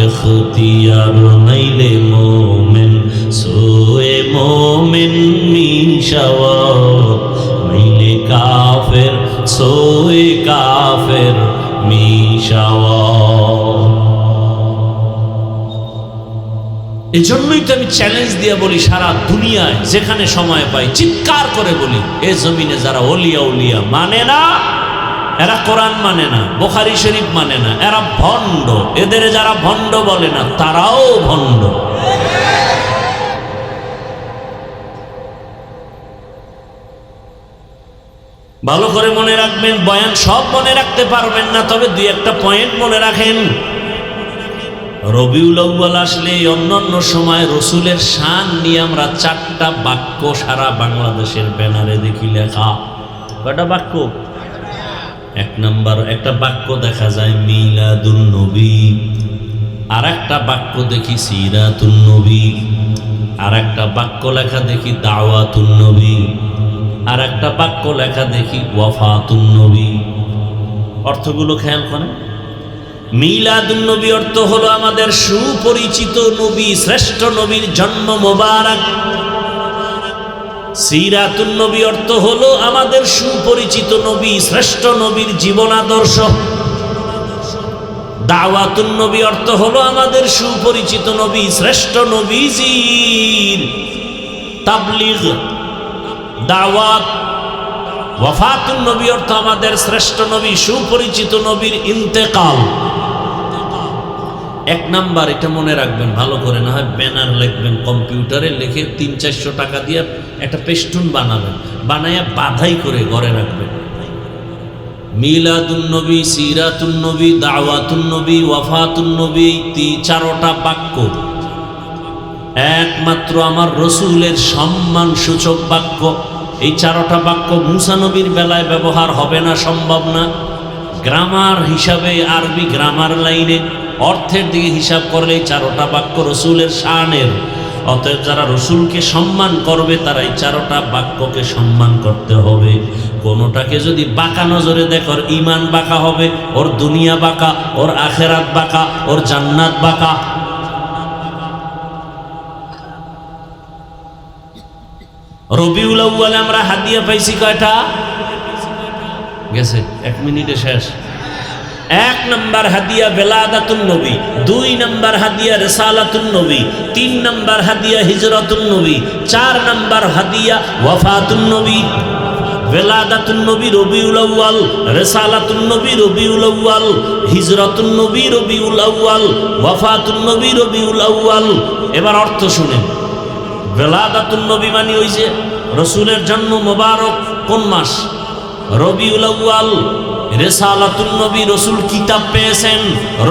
ইখতিয়ার, নাইলে মোমেন সোয়ে মোমেন মিশাওয়াত, নাইলে কাফের সোয়ে কাফের এই জন্যই তো আমি চ্যালেঞ্জ দিয়ে বলি, সারা দুনিয়ায় যেখানে সময় পাই চিৎকার করে বলি, এ জমিনে যারা ওলিয়া উলিয়া মানে না, এরা কোরআন মানে না, বুখারী শরীফ মানে না, এরা ভণ্ড। এদের যারা ভণ্ড বলে না, তারাও ভণ্ড। ভালো করে মনে রাখবেন, বয়ান সব মনে রাখতে পারবেন না, তবে দুই একটা পয়েন্ট মনে রাখেন। রবিউল আউয়াল আসলে অন্যান্য সময় রসুলের শান নিয়ে আমরা 4টা বাক্য সারা বাংলাদেশের ব্যানারে দেখি লেখা। কয়টা বাক্য? 1 নম্বর একটা বাক্য দেখা যায় মিলাদুন নবী, আর একটা বাক্য দেখি সিরাতুন নবী, আর একটা বাক্য লেখা দেখি দাওয়াতুন নবী, আর একটা বাক্য লেখা দেখি ওয়াফাতুন নবী। অর্থগুলো খেয়াল করেন। মিলাদুন নবী অর্থ হলো আমাদের সুপরিচিত নবী, শ্রেষ্ঠ নবীর জন্ম মোবারক। সিরাতুন নবী অর্থ হলো আমাদের সুপরিচিত নবী, শ্রেষ্ঠ নবীর জীবন আদর্শ। দাওয়াতুন নবী অর্থ হলো আমাদের সুপরিচিত নবী, শ্রেষ্ঠ নবীজির তাবলীগ, দাওয়াত। ওয়াফাতুন নবী অর্থ আমাদের শ্রেষ্ঠ নবী, সুপরিচিত নবীর ইন্তেকাল। 1 নাম্বার, এটা মনে রাখবেন ভালো করে, না হয় ব্যানার লিখবেন, কম্পিউটারে লিখে 300-400 টাকা দিয়ে একটা পেস্টুন বানাবেন, বানায়া বাধাই করে ঘরে রাখবেন। মিলাদুন নবী, সিরাতুন নবী, দাওয়াতুন নবী, ওয়াফাতুন নবী, 4টা বাক্য একমাত্র আমার রসুলের সম্মান সূচক বাক্য। এই 4টা বাক্য মুসা নবীর বেলায় ব্যবহার হবে না, সম্ভব না। গ্রামার হিসাবে, আরবি গ্রামার লাইনে অর্থের দিকে হিসাব করলে এই 4টা বাক্য রসুলের শানের। অতএব যারা রসুলকে সম্মান করবে তারা এই 4টা বাক্যকে সম্মান করতে হবে। কোনোটাকে যদি বাঁকা নজরে দেখ, ওর ইমান বাঁকা হবে, ওর দুনিয়া বাঁকা, ওর আখেরাত বাঁকা, ওর জান্নাত বাঁকা। রবিউল আউয়ালে আমরা হাদিয়া পাইছি কয়টা? গেছে 1 মিনিটে শেষ। 1 নম্বর হাদিয়া বেলাদাতুন নবী, 2 নম্বর হাদিয়া রিসালাতুন নবী, 3 নম্বর হাদিয়া হিজরাতুন নবী, 4 নম্বর হাদিয়া ওয়াফাতুন নবী। বেলাদাতুন নবী রবিউল আউয়াল, রিসালাতুন নবী রবিউল আউয়াল, হিজরাতুন নবী রবিউল আউয়াল, ওয়াফাতুন নবী রবিউল আউয়াল। এবার অর্থ শুনেন। বেলাদাতুন নবী মানে ওই যে রসুলের জন্ম মোবারক কোন মাস? রবিউল আউয়াল। রিসালাতুন নবী, রসুল কিতাব পেয়েছেন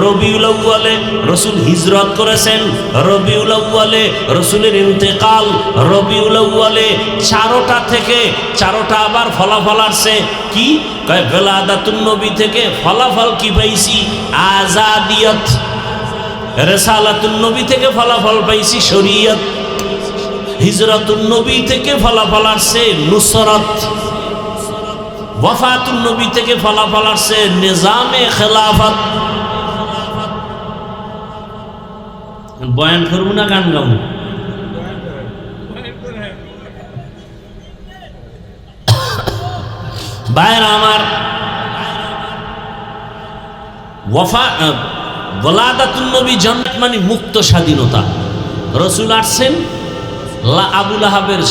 রবিউল আউয়ালে, রসুল হিজরত করেছেন রবিউল আউয়ালে, রসুলের ইন্তেকাল রবিউল আউয়ালে। 4টা থেকে 4টা আবার ফলাফল আসছে। কি কয়? বেলাদাতুন নবী থেকে ফলাফল কি পাইছি? আজাদিয়ত। রিসালাতুন নবী থেকে ফলাফল পাইছি শরীয়ত। হিজরাতুন নবী থেকে ফলাফল আসছে নুসরাত। ওয়াফাতুন নবী থেকে ফলাফল আসছে নিজামে খেলাফত। বয়ান করবো না গান গাবো? ভাইরা আমার, ওয়ালাদাতুন নবী জান্নাত মানে মুক্ত স্বাধীনতা। রসুল আসছেন, আবু লাহাবের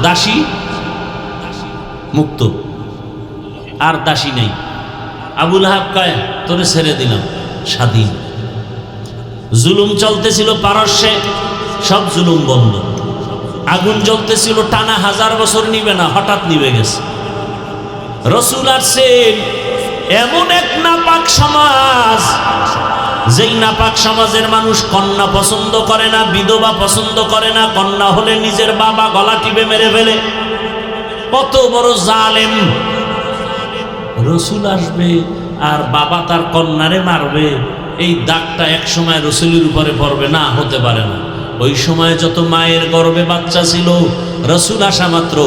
দাসী মুক্ত, আর দাসী নেই। আবু লাহাব কয় তোরে ছেড়ে দিলাম, স্বাধীন। জুলুম চলতেছিল পারস্যে, সব জুলুম বন্ধ। আগুন জ্বলতেছিল টানা 1000 বছর নিবে না, হঠাৎ নিবে গেছে। রসুল আসছেন এমন এক নাপাক সমাজ, যেই নাপাক সমাজের মানুষ কন্যা পছন্দ করে না, বিধবা পছন্দ করে না। কন্যা হলে নিজের বাবা গলা টিপে মেরে ফেলে। কত বড় জালেম! রসুল আসবে আর বাবা তার কন্যারে মারবে, এই দাগটা এক সময় রসুলের উপরে পড়বে না? হতে পারে না। ওই সময় যত মায়ের গর্ভে বাচ্চা ছিল, রসুল আসা মাত্র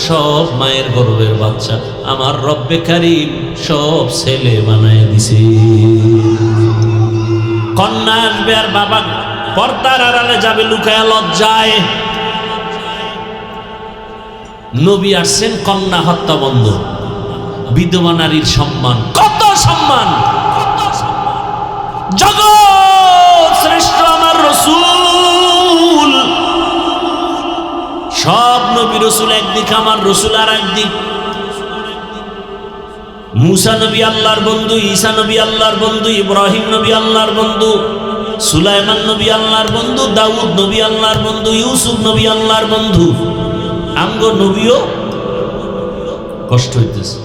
সব মায়ের গর্ভের বাচ্চা আমার রব্বে কারীম সব ছেলে বানায় দিছে। কন্যা আসবে আর বাবা পর্দার আড়ালে যাবে লুকায়া লজ্জায়। নবী আসছেন, কন্যা হত্যা বন্ধ। বিধবা নারীর সম্মান, কত সম্মান! জগৎ শ্রেষ্ঠ আমার রসুল। সব নবী রসুল একদিক, আমার রসুল আর একদিক। মুসা নবী আল্লাহর বন্ধু, ঈসা নবী আল্লাহর বন্ধু, ইব্রাহিম নবী আল্লাহর বন্ধু, সুলাইমান নবী আল্লাহর বন্ধু, দাউদ নবী আল্লাহর বন্ধু, ইউসুফ নবী আল্লাহর বন্ধু। আমগো নবীও কষ্ট হইতেছে।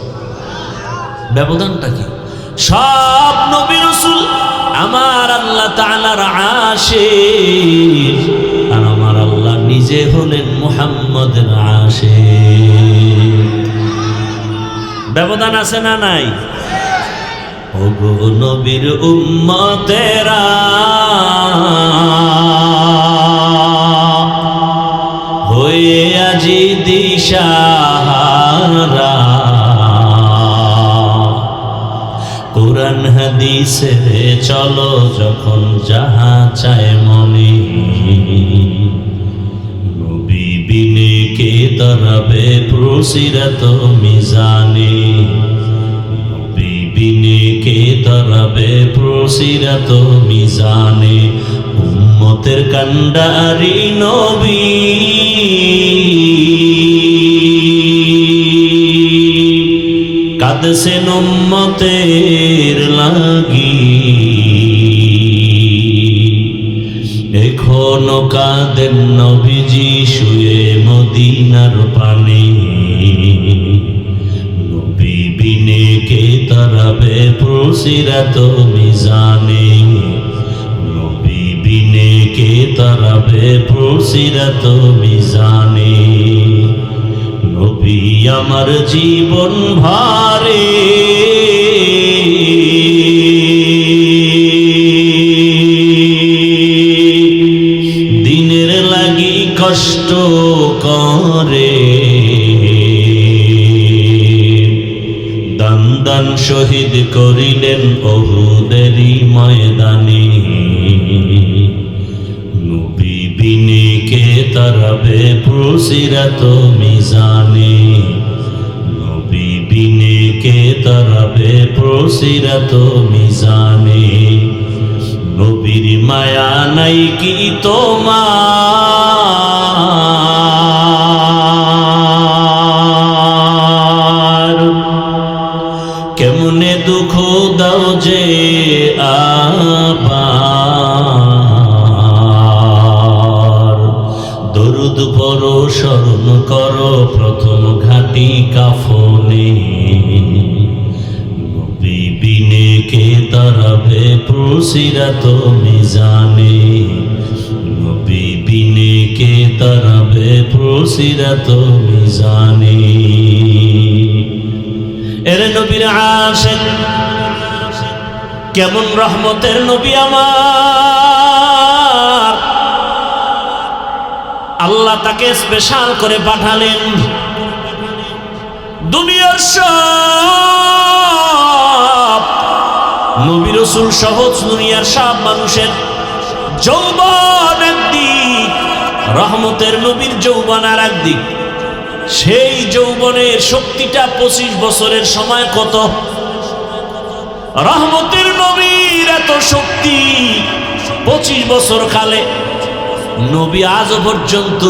ব্যবধানটা কি? সব নবী রাসূল আমার আল্লাহ তাআলার আশিক, আর আমার আল্লাহ নিজে হলেন মুহাম্মদের আশিক। ব্যবধান আছে না নাই? ওগো নবীর উম্মতেরা, হয়ে আজি দিশাহারা, কুরআন হাদিসে চলো যখন যাহা চায় মনে, নবী বিনে কে দাঁড়াবে প্রসিরাত মিজানে, নবী বিনে কে দাঁড়াবে প্রসিরাত মিজানে। উম্মতের কান্ডারি নবী, কাঁদছেন উম্মতের লাগি, এখনো কাঁদেন নবীজি শুয়ে মদিনার পানে, নবী বিনে কে দাঁড়াবে প্রসিরাত মিজানে, নবী বিনে কে দাঁড়াবে প্রসিরাত মিজানে। নবী আমার জীবন ভারে, দিনের লাগি কষ্ট করে, শহীদ করিলেন উহুদেরই ময়দানে। নবী বিনে কে তারাবে পুরসিরাত মিজানে। নবী বিনে কে তারাবে পুরসিরাত মিজানে। নবীর মায়া নাই কি তোমার? কেমনে দুঃখ দাও যে আবার। দরুদ পড়ো স্মরণ করো প্রথম ঘাটি কাফনে। নবী বিনে কে তারাবে পুরসিরাত মিজানে। নবী বিনে কে তারাবে পুরসিরাত মিজানে। এর নবীর আশিক কেমন রহমতের নবী আমার। আল্লাহ তাকে স্পেশাল করে পাঠালেন। দুনিয়ার সব নবী রাসূল সহজ, দুনিয়ার সব মানুষের যৌবন একদিক, রহমতের নবীর যৌবন আর একদিক। সেই যৌবনের শক্তিটা 25 বছরের সময় কত? রহমতের নবীর এত শক্তি 25 বছর কালে নবী আজও পর্যন্ত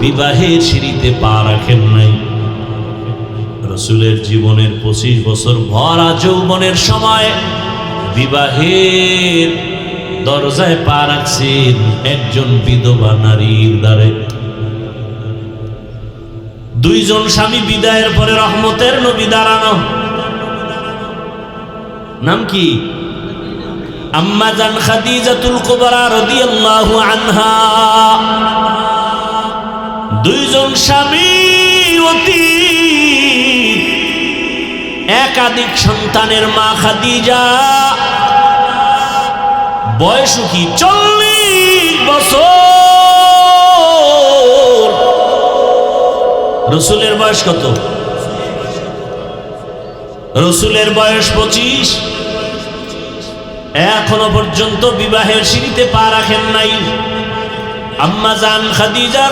বিবাহের সিঁড়িতে পা রাখেন নাই। রাসূলের জীবনের 25 বছর ভরা যৌবনের সময় বিবাহের দরজায় পা রাখছেন একজন বিধবা নারীর দ্বারে। দুইজন স্বামী বিদায়ের পরে রহমতের নবী দাঁড়ানো। নাম কি? আম্মা জান খাদিজাতুল কুবরা রাদিয়াল্লাহু আনহা। দুইজন স্বামী অতি একাধিক সন্তানের মা খাদিজা। বয়স কি? 40 বছর। রসুলের বয়স কত? রসুলের বয়স 25। এখনো পর্যন্ত বিবাহের সিঁড়িতে পা রাখেন নাই। আম্মা জান খাদিজা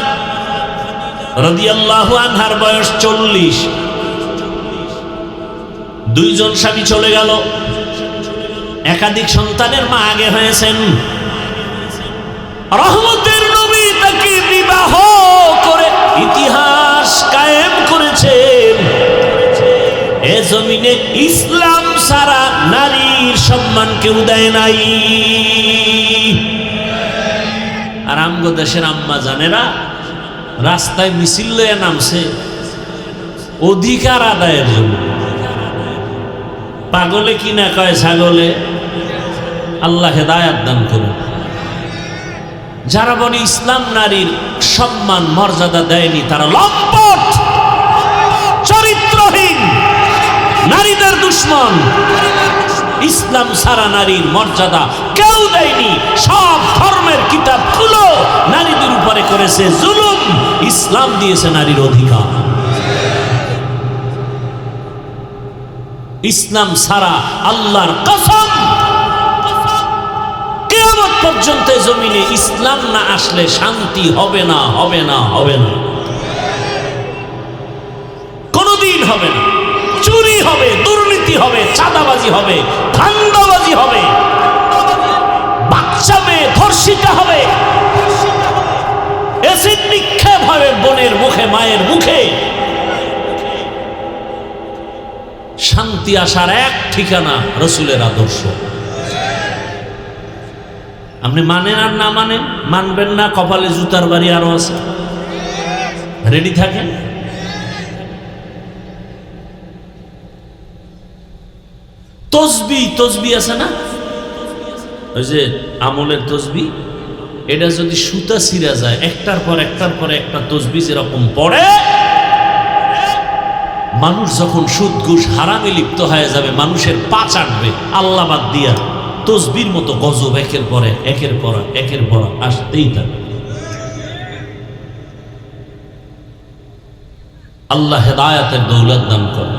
রাদিয়াল্লাহু আনহার বয়স 40। দুইজন স্বামী চলে গেল, একাধিক সন্তানের মা আগে হয়েছেন। রহমতের নবী তাকে বিবাহ করে ইতিহাস কায়েম করেছেন। এ জমিনে ইসলাম ছাড়া নারীর সম্মান কেউ দেয় নাই। আর আমগো দেশের আম্মা জানেরা রাস্তায় মিছিল লয়ে নামছে অধিকার আদায়ের জন্য। পাগলে কি না কয় ছাগলে। আল্লাহ হেদায়াত দান করুন। যারা বলে ইসলাম নারীর সম্মান মর্যাদা দেয়নি তারা লম্পট, চরিত্রহীন, নারীদের দুশ্মন। ইসলাম সারা নারীর মর্যাদা কেউ দেয়নি। সব ধর্মের কিতাব খুলো, নারীদের উপরে করেছে জুলুম, ইসলাম দিয়েছে নারীর অধিকার। ইসলাম সারা আল্লাহর কসম কিয়ামত পর্যন্ত জমিনে ইসলাম না আসলে শান্তি হবে না, হবে না, হবে না, কোনদিন হবে না। চুরি হবে, দুর্নীতি হবে, চাঁদাবাজি হবে, ধান্দাবাজি হবে, বাচ্চা মেয়ে ধর্ষিতা হবে, এসিড নিক্ষেপ হবে বোনের মুখে, মায়ের মুখে। শান্তি আসার এক ঠিকানা রসুলের আদর্শ। আপনি মানেন আর না মানেন, মানবেন না, কপালে জুতার বাড়ি আরো আছে, রেডি থাকেন। তসবি, তসবি আছে না, ওই যে আমলের তসবি, এটা যদি সুতা ছিঁড়া যায় একটার পর একটার পর একটা তসবি যেরকম পড়ে, মানুষ যখন সুদ ঘুষ হারামে লিপ্ত হয়ে যাবে, মানুষের পা চাটবে আল্লাহ বাদ দিয়া, তসবির মতো গজব একের পরে একের পর একের পর আসতেই থাকবে। আল্লাহ হেদায়াতের দৌলত দান করে।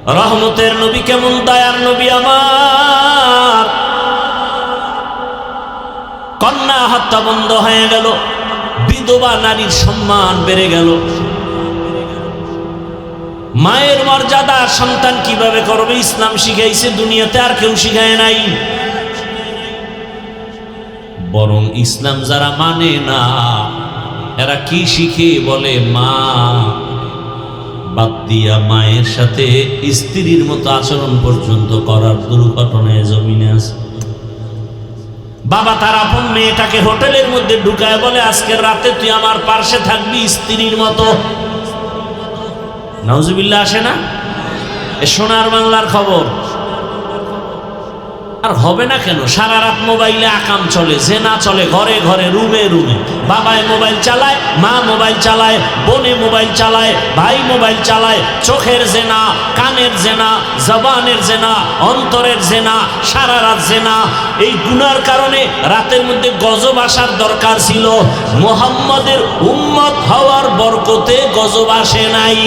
রহমতের নবী কেমন দয়ার নবী আমার। কন্যা হত্যা বন্ধ হয়ে গেল, বিধবা নারীর সম্মান বেড়ে গেল। মায়ের মর্যাদা সন্তান কিভাবে করবে ইসলাম শিখাইছে, দুনিয়াতে আর কেউ শিখায় নাই। বরং ইসলাম যারা মানে না এরা কি শিখে বলে, মা বাদ দিয়া মায়ের সাথে স্ত্রীর মতো আচরণ পর্যন্ত করার দুর্ঘটনায় জমিনে আছে। বাবা তার আপন মেয়েটাকে হোটেলের মধ্যে ঢুকায় বলে, আজকের রাতে তুই আমার পার্শ্বে থাকবি স্ত্রীর মতো। নাউজুবিল্লাহ আসে না? এ সোনার বাংলার খবর। আর হবে না কেন? সারা রাত মোবাইলে আকাম চলে, জেনা চলে, ঘরে ঘরে, রুমে রুমে। বাবায় মোবাইল চালায়, মা মোবাইল চালায়, বোনে মোবাইল চালায়, ভাই মোবাইল চালায়। চোখের জেনা, কানের জেনা, জবানের জেনা, অন্তরের জেনা, সারা রাত জেনা। এই গুনার কারণে রাতের মধ্যে গজব আসার দরকার ছিল। মুহাম্মাদের উম্মত হওয়ার বরকতে গজব আসে নাই।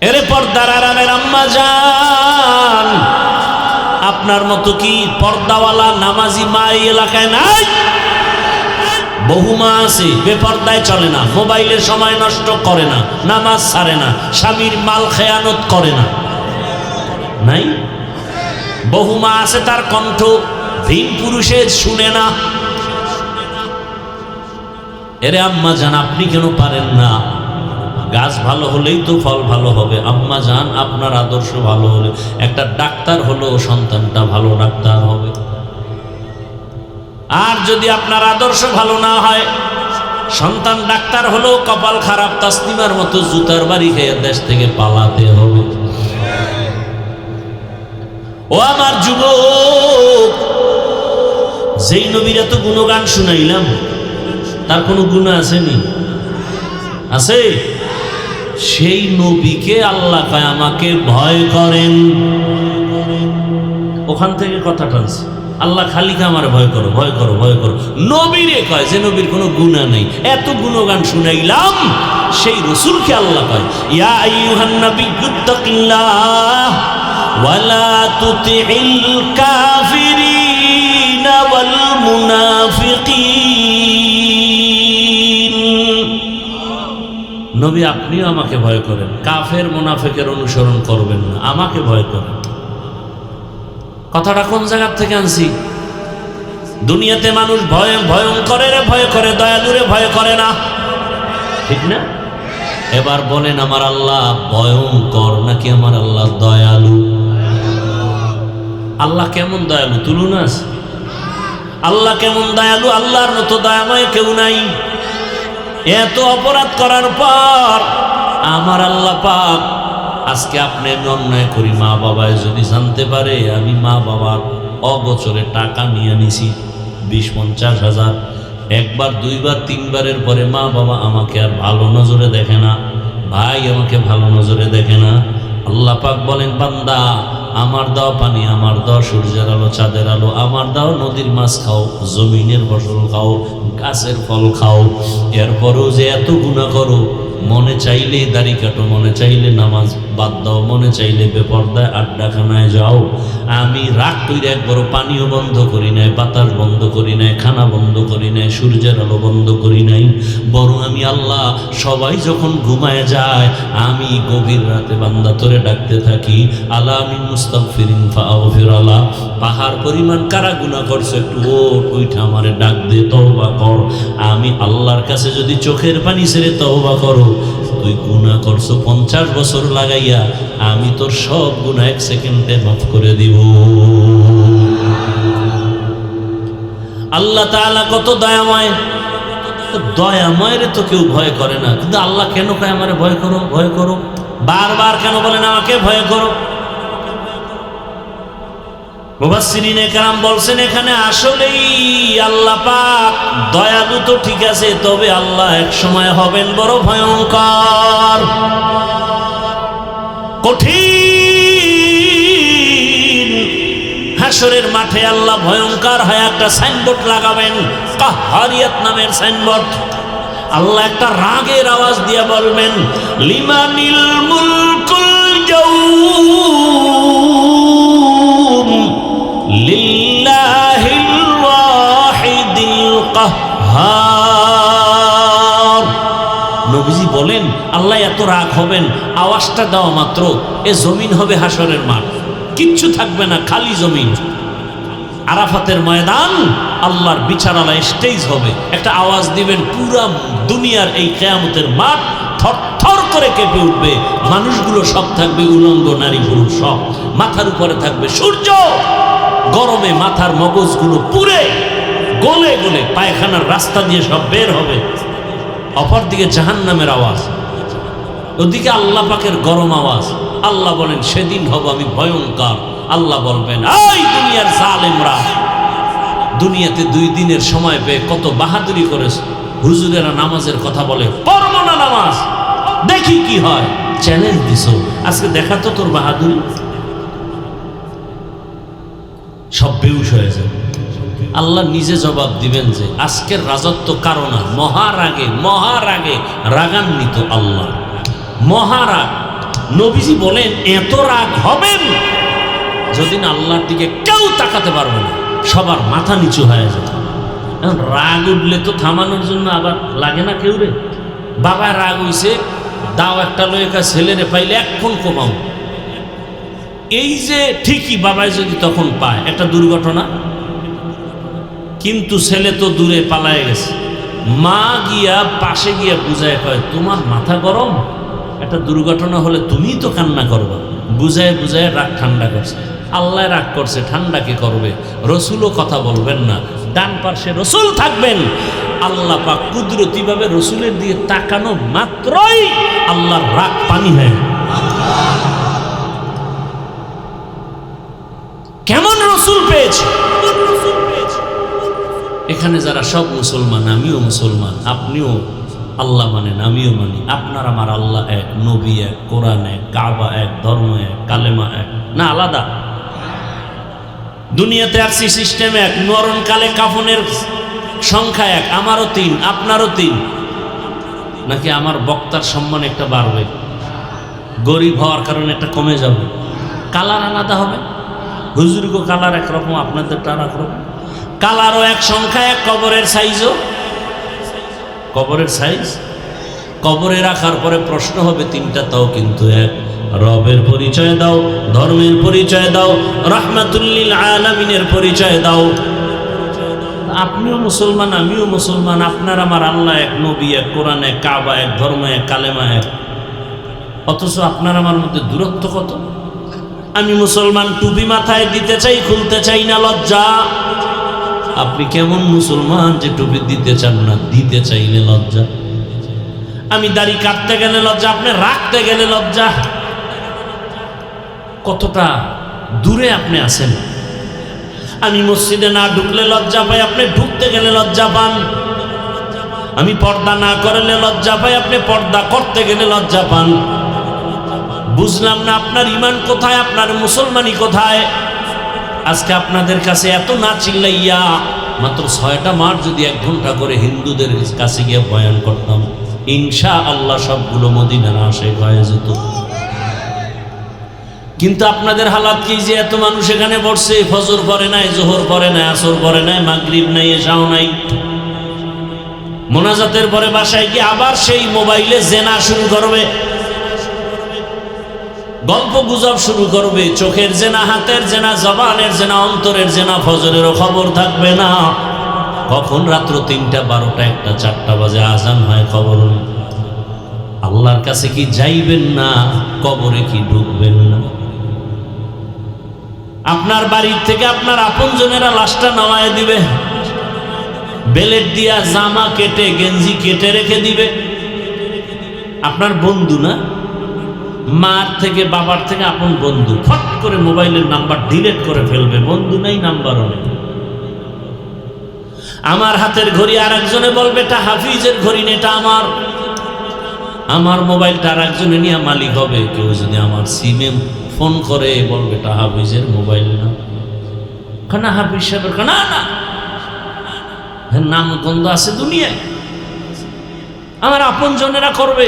এর পর্দার আড়ালের আম্মা জান, আপনার মতো কি পর্দাওয়ালা নামাজি মা এই এলাকায় নাই? বহু মা আছে বেপর্দায় চলে না, মোবাইলের সময় নষ্ট করে না, নামাজ ছাড়ে না, স্বামীর মাল খেয়ানত করে না। নাই? বহু মা আছে তার কণ্ঠ ভিন পুরুষে শুনে না। এরে আম্মা জান, আপনি কেন পারেন না? গাছ ভালো হলেই তো ফল ভালো হবে। আম্মা জান, আপনার আদর্শ ভালো হলে একটা ডাক্তার হলো সন্তানটা ভালো ডাক্তার হবে। আর যদি আপনার আদর্শ ভালো না হয়, সন্তান ডাক্তার হলো কপাল খারাপ, তাসলিমার মতো জুতার বাড়ি খেয়ে দেশ থেকে পালাতে হবে। ও আমার যুবক, যেই নবীর এত গুণগান শুনাইলাম তার কোনো গুণ আসেনি? আছে? সেই নবীকে আল্লাহ কয় আমাকে ভয় করেন। ওখান থেকে কথা টানছে। আল্লাহ খালিকে আমার ভয় করো, ভয় করো, ভয় করো। নবীরে কয় যে নবীর কোনো গুনাহ নেই। এত গুণগান শুনাইলাম, সেই রাসূলকে আল্লাহ কয় ইয়া আইয়ুহান নাবিয়্যুত্তাকিল্লাহ ওয়ালা তুতিইল কাফিরিনা ওয়াল মুনাফিকিন। নবী আপনিও আমাকে ভয় করেন, কাফের মুনাফিকের অনুসরণ করবেন না, আমাকে ভয় করেন। কথাটা কোন জায়গা থেকে আনছি? দুনিয়াতে মানুষ ভয়ঙ্করের ভয় করে, দয়ালুরে ভয় করে না, ঠিক না? এবার বলেন আমার আল্লাহ ভয়ঙ্কর নাকি আমার আল্লাহ দয়ালু? আল্লাহ কেমন দয়ালু তুলনা আছে? আল্লাহ কেমন দয়ালু? আল্লাহর মতো দয়াময় কেউ নাই। এত অপরাধ করার পর আমার আল্লাহ পাক, আজকে আপনি আমি অন্যায় করি, মা বাবায় যদি জানতে পারে আমি মা বাবার অগোচরে টাকা নিয়ে নিছি 20-50 হাজার, একবার দুইবার তিনবারের পরে মা বাবা আমাকে আর ভালো নজরে দেখে না, ভাই আমাকে ভালো নজরে দেখে না। আল্লাহ পাক বলেন বান্দা আমার দাও পানি, আমার দাও সূর্যের আলো, চাঁদের আলো, আমার দাও নদীর মাছ খাও, জমিনের ফসল খাও, গাছের ফল খাও, এরপরেও যে এত গুনাহ করো, মনে চাইলে দাড়ি কাটো, মনে চাইলে নামাজ বাদ দাও, মনে চাইলে বেপরদায় আড্ডাখানায় যাও, আমি রাগ কইরা একবারও পানিও বন্ধ করি নাই, বাতাস বন্ধ করি নাই, খানা বন্ধ করি নাই, সূর্যের আলো বন্ধ করি নাই। বরং আমি আল্লাহ সবাই যখন ঘুমায় যায় আমি গভীর রাতে বান্দা তোরে ডাকতে থাকি, আলা মিন মুস্তাগফিরিন ফাগফির আলা। পাহাড় পরিমাণ কারা গুনাহ করছে, একটু ওঠ, ওইটা আমারে ডাক দে, তওবা কর। আমি আল্লাহর কাছে যদি চোখের পানি ছেড়ে তওবা করো, তুই গুনাহ করছো 50 বছর লাগাইয়া, আমি তোর সব গুনাহ 1 সেকেন্ডে মাফ করে দিব। আল্লাহ তাআলা কত দয়াময়। দয়াময় রে তো কেউ ভয় করে না, কিন্তু আল্লাহ কেন কয় আমারে ভয় করো, ভয় করো? বারবার কেন বলেন আমাকে ভয় করো? মুফাসসিরিনে কেরাম বলছেন এখানে আসলেই আল্লাহ পাক দয়ালু তো ঠিক আছে, তবে আল্লাহ এক সময় হবেন বড় ভয়ঙ্কর, কঠিন। হাসরের মাঠে আল্লাহ ভয়ঙ্কর হয় একটা সাইনবোর্ড লাগাবেন, কাহ্হারিয়াত নামের সাইনবোর্ড। আল্লাহ একটা রাগের আওয়াজ দিয়ে বলবেন, লিমানিল মুলকুল ইয়াউম লিল্লাহিল ওয়াহিদিল কাহ্হার। নবীজি বলেন, আল্লাহ এত রাগ হবেন, আওয়াজটা দেওয়া মাত্র এ জমিন হবে হাসরের মাঠ, কিচ্ছু থাকবে না, খালি জমিন। আরাফাতের ময়দান আল্লাহর বিচারালয় স্টেজ হবে, একটা আওয়াজ দিবেন, পুরা দুনিয়ার এই কিয়ামতের মাঠ থরথর করে কেঁপে উঠবে। মানুষগুলো সব থাকবে উলঙ্গ, নারী পুরুষ সব। মাথার উপরে থাকবে সূর্য, গরমে মাথার মগজগুলো পুড়ে গলে গলে পায়খানার রাস্তা দিয়ে সব বের হবে। অপরদিকে জাহান্নামের আওয়াজ, ওদিকে আল্লাহ পাকের গরম আওয়াজ। আল্লাহ বলেন, সেদিন হব আমি ভয়ঙ্কর। আল্লাহ বলবেন, এই দুনিয়ার জালেমরা, দুনিয়াতে 2 দিনের সময় পেয়ে কত বাহাদুরি করেছে। হুজুরেরা নামাজের কথা বলে, পড়বো না নামাজ, দেখি কি হয়। চ্যালেঞ্জ দিছো, আজকে দেখা তো তোর বাহাদুরি। সব বেহুশ হয়ে যাবে। আল্লাহ নিজে জবাব দিবেন যে আজকের রাজত্ব কারো না, মহারাগে রাগান্বিত আল্লাহ, মহারাগ। নবীজি বলেন, এত রাগ হবেন যেদিন আল্লাহর দিকে কেউ তাকাতে পারবে না, সবার মাথা নিচু হয়ে যাবে। রাগ উঠলে তো থামানোর জন্য আবার লাগে না কেউ রে। বাবা রাগ হইছে, দাও একটা লয়েকা ছেলেরে পাইলে এখন কমাও। এই যে ঠিকই বাবাই যদি তখন পায় একটা দুর্ঘটনা, কিন্তু ছেলে তো দূরে পালায় গেছে। মা গিয়া পাশে গিয়া বুঝায় কয়, তোমার মাথা গরম, একটা দুর্ঘটনা হলে তুমি তো কান্না করবা। বুঝায় বুঝায় রাগ ঠান্ডা করছে। আল্লাহ রাগ করছে, ঠান্ডা কে করবে? রসুলও কথা বলবেন না, ডান পাশে রসুল থাকবেন। আল্লাহ পাক কুদরতিভাবে রসুলের দিকে তাকানো মাত্রই আল্লাহর রাগ পানি হয়। কেমন রসুল পেয়েছে? এখানে যারা সব মুসলমান, আমিও মুসলমান, আপনিও আল্লাহ মানেন, আমিও মানি। আপনার আমার আল্লাহ এক, নবী এক, কোরআন এক, কাবা এক, ধর্ম এক, কালেমা এক, না আলাদা? দুনিয়াতে আসছি সিস্টেম এক, মরণকালে কাফনের সংখ্যা এক, আমারও 3, আপনারও 3। নাকি আমার বক্তার সম্মান একটা বাড়বে, গরিব হওয়ার কারণে একটা কমে যাবে? কালার আলাদা হবে। হুজুরগো কালার একরকম, আপনাদেরটা আর একরকম। কালারও এক, সংখ্যা এক, কবরের সাইজও, কবরের সাইজ। কবরে রাখার পরে প্রশ্ন হবে 3টা, তাও কিন্তু এক। রবের পরিচয় দাও, ধর্মের পরিচয় দাও, রাহমাতুল্লিল আলামিনের পরিচয় দাও। আপনিও মুসলমান, আমিও মুসলমান, আপনার আমার আল্লাহ এক, নবী এক, কোরআন এক, কাবা এক, ধর্ম এক, কালেমা এক। অথচ আপনার আমার মধ্যে দূরত্ব কত। আমি মুসলমান, টুপি মাথায় দিতে চাই, খুলতে চাই না, লজ্জা। আপনি কেমন মুসলমান যে টুপি দিতে চান না, দিতে চাইলে লজ্জা। আমি দাড়ি কাটতে গেলে লজ্জা, আপনি রাখতে গেলে লজ্জা। কতটা দূরে আপনি আছেন। আমি মসজিদে না ঢুকলে লজ্জা পাই, আপনি ঢুকতে গেলে লজ্জা পান। আমি পর্দা না করলে লজ্জা পাই, আপনি পর্দা করতে গেলে লজ্জা পান। বুঝলাম না আপনার ঈমান কোথায়, আপনার মুসলমানি কোথায়। আজকে আপনাদের কাছে এত না চিল্লাইয়া মাত্র 6টা মাস যদি 1 ঘন্টা করে হিন্দুদের কাছে গিয়ে বয়ান করতাম, ইনশাআল্লাহ সবগুলো মদিনার আশে হয়ে যেত। কিন্তু আপনাদের হালাত কি যে এত মানুষ এখানে বসছে, ফজর পড়ে নাই, জোহর পড়ে নাই, আসর পড়ে নাই, মাগরিব নাই, এশাও নাই। মোনাজাতের পরে বাসায় গিয়ে আবার সেই মোবাইলে জেনা শুরু করবে, গল্প গুজব শুরু করবে। চোখের জেনা, হাতের জেনা, জবানের জেনা, অন্তরের জেনা। ফজরেরও খবর থাকবে না। কখন রাত্র 3টা, 12টা, 1টা, 4টা বাজে আজান হয়, খবর নেই। আল্লাহর কাছে কি যাইবেন না? কবরে কি ঢুকবেন না? আপনার বাড়ির থেকে আপনার আপনজনেরা লাশটা নামায় দিবে, বেলেট দিয়া জামা কেটে, গেঞ্জি কেটে রেখে দিবে। আপনার বন্ধু না, মার থেকে, বাবার থেকে আপন বন্ধু, ফট করে মোবাইলের নাম্বার ডিলিট করে ফেলবে। বন্ধু নেই, নাম্বারও নেই। আমার হাতের ঘড়ি আর একজনে বলবে এটা হাফিজের ঘড়ি না, এটা আমার। আমার মোবাইলটা আর একজনে নিয়ে মালিক হবে। কেউ যদি আমার সিমে ফোন করে বলবে এটা হাফিজের মোবাইল না, না হাফিজ সাহেবের, না না, নাম গন্ধ আছে দুনিয়ায়। আমার আপনজনেরা করবে।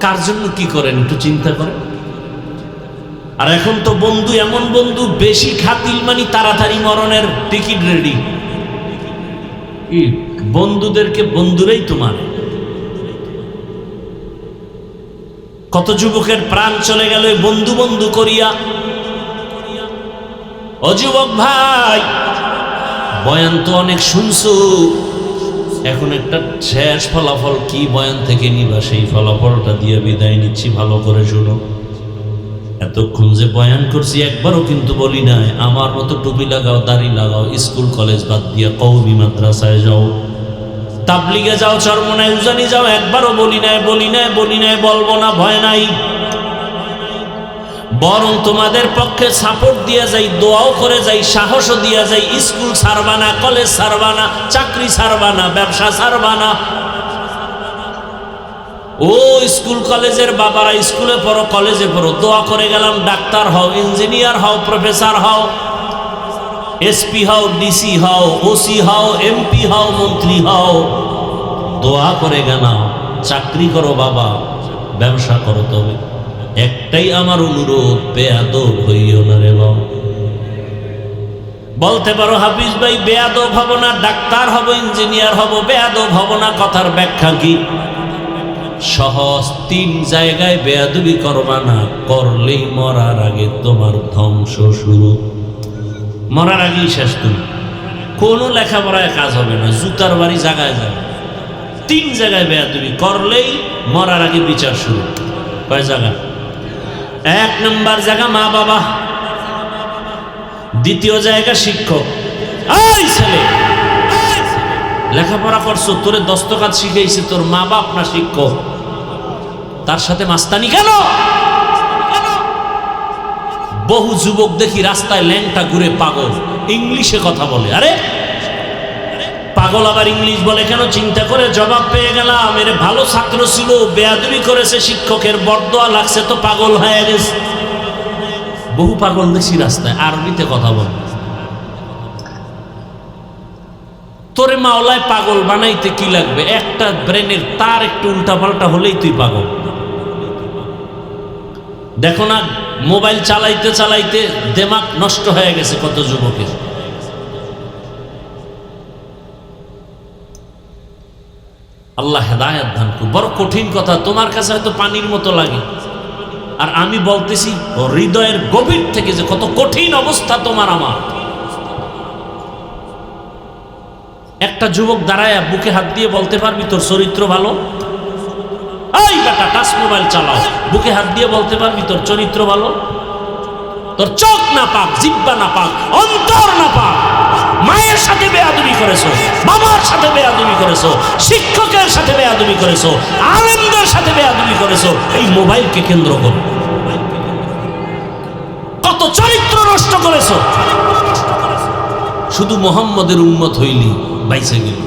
কার জন্য কি করেন একটু চিন্তা করেন। আর এখন তো বন্ধু এমন বন্ধু বেশি খাতিল মানে তাড়াতাড়ি মরণের টিকিট রেডি। বন্ধুদেরকে বন্ধুরাই তোমার। কত যুবকের প্রাণ চলে গেল বন্ধু বন্ধু করিয়া। ও যুবক ভাই, বয়ান তো অনেক শুনছো, এখন একটা শেষ ফলাফল কি বয়ান থেকে নিবা সেই ফলাফলটা দিয়ে বিদায় নিচ্ছি। ভালো করে শুনো। এতক্ষণ যে বয়ান করছি একবারও কিন্তু বলি নাই আমার মতো টুপি লাগাও, দাড়ি লাগাও, স্কুল কলেজ বাদ দিয়ে কওমি মাদ্রাসায় যাও, তাবলিগে যাও, চরমনায় উজানি যাও। একবারও বলি নাই, বলবো না, ভয় নাই। বরং তোমাদের পক্ষে সাপোর্ট দিয়ে যাই, দোয়াও করে যাই, সাহসও দিয়ে যাই। স্কুল ছাড়বা না, কলেজ ছাড়বা না, চাকরি ছাড়বা না, ব্যবসা ছাড়বা না। ও স্কুল কলেজের বাবারা, স্কুলে পড়ো, কলেজে পড়ো, দোয়া করে গেলাম ডাক্তার হও, ইঞ্জিনিয়ার হও, প্রফেসর হও, এসপি হও, ডিসি হও, ওসি হও, এমপি হও, মন্ত্রী হও, দোয়া করে গেলাম চাকরি করো বাবা, ব্যবসা করো। তবে একটাই আমার অনুরোধ, বেয়াদব হইও না রে বাবা। বলতে পারো হাফিজ ভাই বেয়াদব হব না, ডাক্তার হব, ইঞ্জিনিয়ার হব, বেয়াদব হব না, কথার ব্যাখ্যা কি? সহজ 3 জায়গায় বেয়াদবি করবা না, করলেই মরার আগে তোমার ধ্বংস শুরু। মরার আগেই শেষ। তুমি কোনো লেখাপড়ায় কাজ হবে না, জুতার বাড়ি জায়গায় যাবে। 3 জায়গায় বেয়াদবি করলেই মরার আগে বিচার শুরু। কয় জায়গা? 1 নম্বর জায়গা মা বাবা, 2য় জায়গা শিক্ষক। এই ছেলে, লেখাপড়া করছো, তোরে দস্তকাত শিখাইছে তোর মা বাপ না শিক্ষক? তার সাথে মাস্তানি কেন? বহু যুবক দেখি রাস্তায় ল্যাংটা ঘুরে পাগল, ইংলিশে কথা বলে। আরে পাগল আবার ইংলিশ বলে কেন? চিন্তা করে জবাব পেয়ে গেলাম, এর ভালো ছাত্র ছিল, বেয়াদবি করেছে, শিক্ষকের বরদোয়া লাগছে তো পাগল হয়ে গেছে। বহু পাগল দেখি রাস্তায় আরবিতে কথা বলে। তোরে মাওলায় পাগল বানাইতে কি লাগবে? একটা ব্রেনের তার একটু উল্টাপাল্টা হলেই তুই পাগল। দেখো না, মোবাইল চালাইতে চালাইতে দিমাগ নষ্ট হয়ে গেছে কত যুবকের। আল্লাহ হেদায়েত দান করুন। বড় কঠিন কথা, তোমার কাছে হয়তো পানির মতো লাগে, আর আমি বলতেছি হৃদয়ের গভীর থেকে যে কত কঠিন অবস্থা তোমার আমার। একটা যুবক দাঁড়ায় বুকে হাত দিয়ে বলতে পারবি তোর চরিত্র ভালো? এই বেটা, টাচ মোবাইল চালাও, বুকে হাত দিয়ে বলতে পারবি তোর চরিত্র ভালো? তোর চোখ না পাক, জিহ্বা না পাক, অন্তর না পাক। মায়ের সাথে বেয়াদবি করেছো, বাবার সাথে বেয়াদবি করেছো, শিক্ষকের সাথে বেয়াদবি করেছো, আলেমদের সাথে বেয়াদবি করেছো, এই মোবাইলকে কেন্দ্র করে কত চরিত্র নষ্ট করেছো। শুধু মোহাম্মদের উম্মত হইলি বাইসে গেল,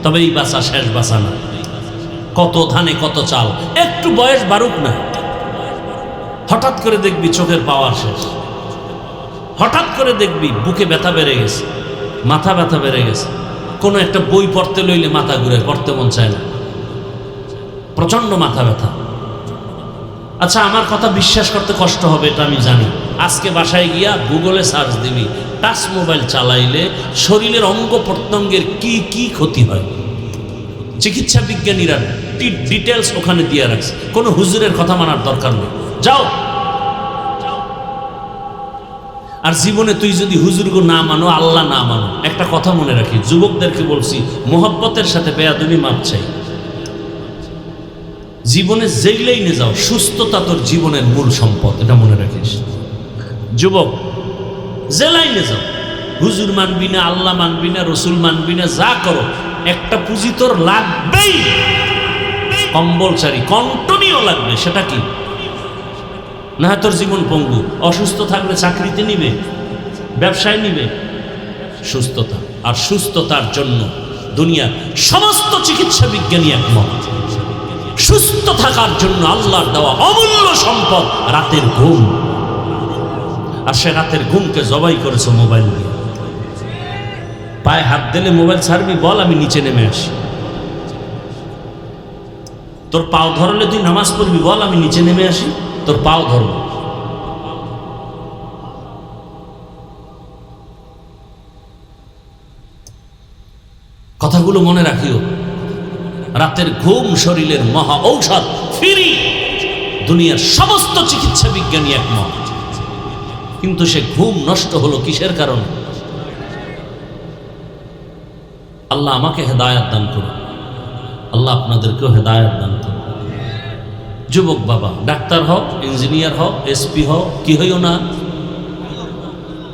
তবে এই বাঁচা শেষ বাঁচা না। কত ধানে কত চাল, একটু বয়স বাড়ুক না, হঠাৎ করে দেখবি চোখের পাওয়ার শেষ, হঠাৎ করে দেখবি বুকে ব্যথা বেড়ে গেছে, মাথা ব্যথা বেড়ে গেছে। কোনো একটা বই পড়তে লইলে মাথা ঘুরে, পড়তে মন চায় না, প্রচন্ড মাথা ব্যথা। আচ্ছা, আমার কথা বিশ্বাস করতে কষ্ট হবে, এটা আমি জানি। আজকে বাসায় গিয়া গুগলে সার্চ দিবি, টাচ মোবাইল চালাইলে শরীরের অঙ্গ প্রত্যঙ্গের কি কি ক্ষতি হয়। চিকিৎসা বিজ্ঞানীরা ডিটেলস ওখানে দিয়ে রাখছে, কোনো হুজুরের কথা মানার দরকার নেই, যাও। আর জীবনে তুই যদি হুজুরগো না মানো, আল্লাহ না মানো, একটা কথা মনে রাখি, যুবকদেরকে বলছি, মোহব্বতের সাথে বেয়াদবি মাপ চাই। জীবনে যেই লাইনে যাও, সুস্থতা তোর জীবনের মূল সম্পদ, এটা মনে রাখিস। যুবক, যে লাইনে যাও, হুজুর মানবি না, আল্লাহ মানবি না, রসুল মানবি না, যা করো, একটা পুঁজি তোর লাগবেই, কম্পালসারি, কন্টিনিউ লাগবে। সেটা কি? না তোর জীবন পঙ্গু। অসুস্থ থাকলে চাকরিতে নিবে, ব্যবসায় নিবে, সুস্থতা। আর সুস্থতার জন্য দুনিয়ার সমস্ত চিকিৎসা বিজ্ঞানী একমত, সুস্থ থাকার জন্য আল্লাহর দেওয়া অমূল্য সম্পদ রাতের ঘুম। আর সে রাতের ঘুমকে জবাই করেছে মোবাইল দিয়ে। পায়ে হাত দিলে মোবাইল ছাড়বি, বল আমি নিচে নেমে আসি। তোর পাও ধরলে তুই নামাজ পড়বি, বল আমি নিচে নেমে আসি, তোর পাও ধরব। কথাগুলো মনে রাখিও। রাতের ঘুম শরীরের মহা ঔষধ, ফ্রি। দুনিয়ার সমস্ত চিকিৎসা বিজ্ঞানী একমত। কিন্তু সে ঘুম নষ্ট হলো কিসের কারণে? আল্লাহ আমাকে হেদায়েত দান করুন, আল্লাহ আপনাদেরকেও হেদায়েত দান করুন। যুবক বাবা, ডাক্তার হও, ইঞ্জিনিয়ার হও, এসপি হও, কি হইও না,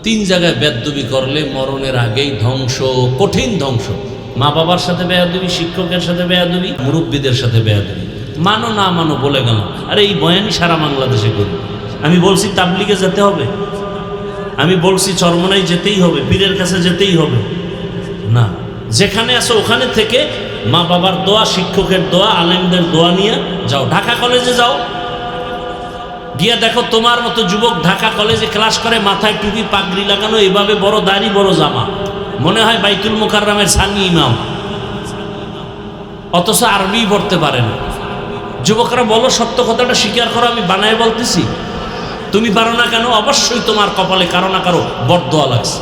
3 জায়গায় বেয়াদবি করলে মরণের আগেই ধ্বংস, কঠিন ধ্বংস। মা বাবার সাথে বেয়াদবি, শিক্ষকের সাথে বেয়াদবি, মুরব্বীদের সাথে বেয়াদবি। মানো না মানো বলে গেল। আরে এই বয়ানই সারা বাংলাদেশে করি। আমি বলছি তাবলিগে যেতে হবে, আমি বলছি চরমনাই যেতেই হবে, পীরের কাছে যেতেই হবে না। যেখানে আসো ওখানে থেকে মা বাবার দোয়া, শিক্ষকের দোয়া, আলেমদের দোয়া নিয়ে যাও। ঢাকা কলেজে যাও, গিয়ে দেখো তোমার মতো যুবক ঢাকা কলেজে ক্লাস করে, মাথায় টুপি, পাগড়ি লাগানো, এভাবে বড় দাড়ি, বড় জামা, মনে হয় বাইতুল মোকাররমের সানি ইমাম, অথচ আরবি পড়তে পারে না। যুবকরা বলো, সত্য কথাটা স্বীকার করো, আমি বানায় বলতেছি। তুমি পারো না কেন? অবশ্যই তোমার কপালে কারো না কারো বরদোয়া লাগছে।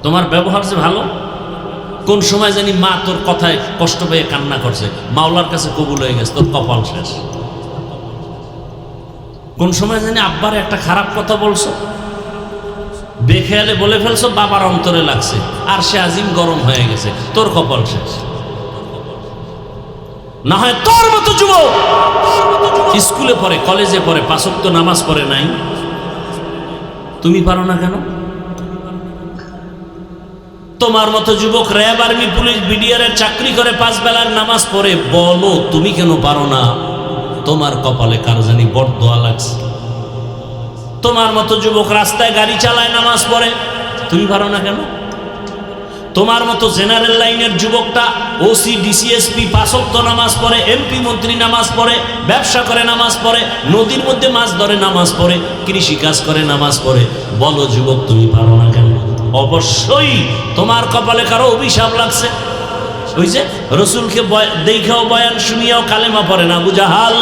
তোমার ব্যবহার যে ভালো, কোন সময় জানি মা তোর কথায় কষ্ট পেয়ে কান্না করছে, মাওলার কাছে কবুল হয়ে গেছে, তোর কপাল শেষ। কোন সময় জানি আব্বার একটা খারাপ কথা বলছো, বেখেয়ালে বলে ফেলছো, বাবার অন্তরে লাগছে, আর সে আজিম গরম হয়ে গেছে, তোর কপাল শেষ। না হয় তোর মতো যুবক স্কুলে পড়ে, কলেজে পড়ে, 5 ওয়াক্ত নামাজ পড়ে নাই, তুমি পারো না কেন? তোমার মতো যুবক র্যাব, আর্মি, পুলিশ, বিডিআর এর চাকরি করে, 5 বেলার নামাজ পড়ে, বলো তুমি কেন পারো না? তোমার কপালে কার জানি বরদোয়া লাগছে। তোমার মতো যুবক রাস্তায় গাড়ি চালায়, নামাজ পড়ে, তুমি পারো না কেন? তোমার মতো জেনারেল লাইনের যুবকটা ওসি, ডিসিএসপি, 5 ওয়াক্ত নামাজ পড়ে, এমপি, মন্ত্রী নামাজ পড়ে, ব্যবসা করে নামাজ পড়ে, নদীর মধ্যে মাছ ধরে নামাজ পড়ে, কৃষি কাজ করে নামাজ পড়ে, বলো যুবক তুমি পারো না কেন? অবশ্যই তোমার কপালে কারো অভিশাপ লাগছে। ওই যে রসুলকে দেখাও, বয়ান শুনিয়াও কালেমা পড়ে না আবু জাহাল,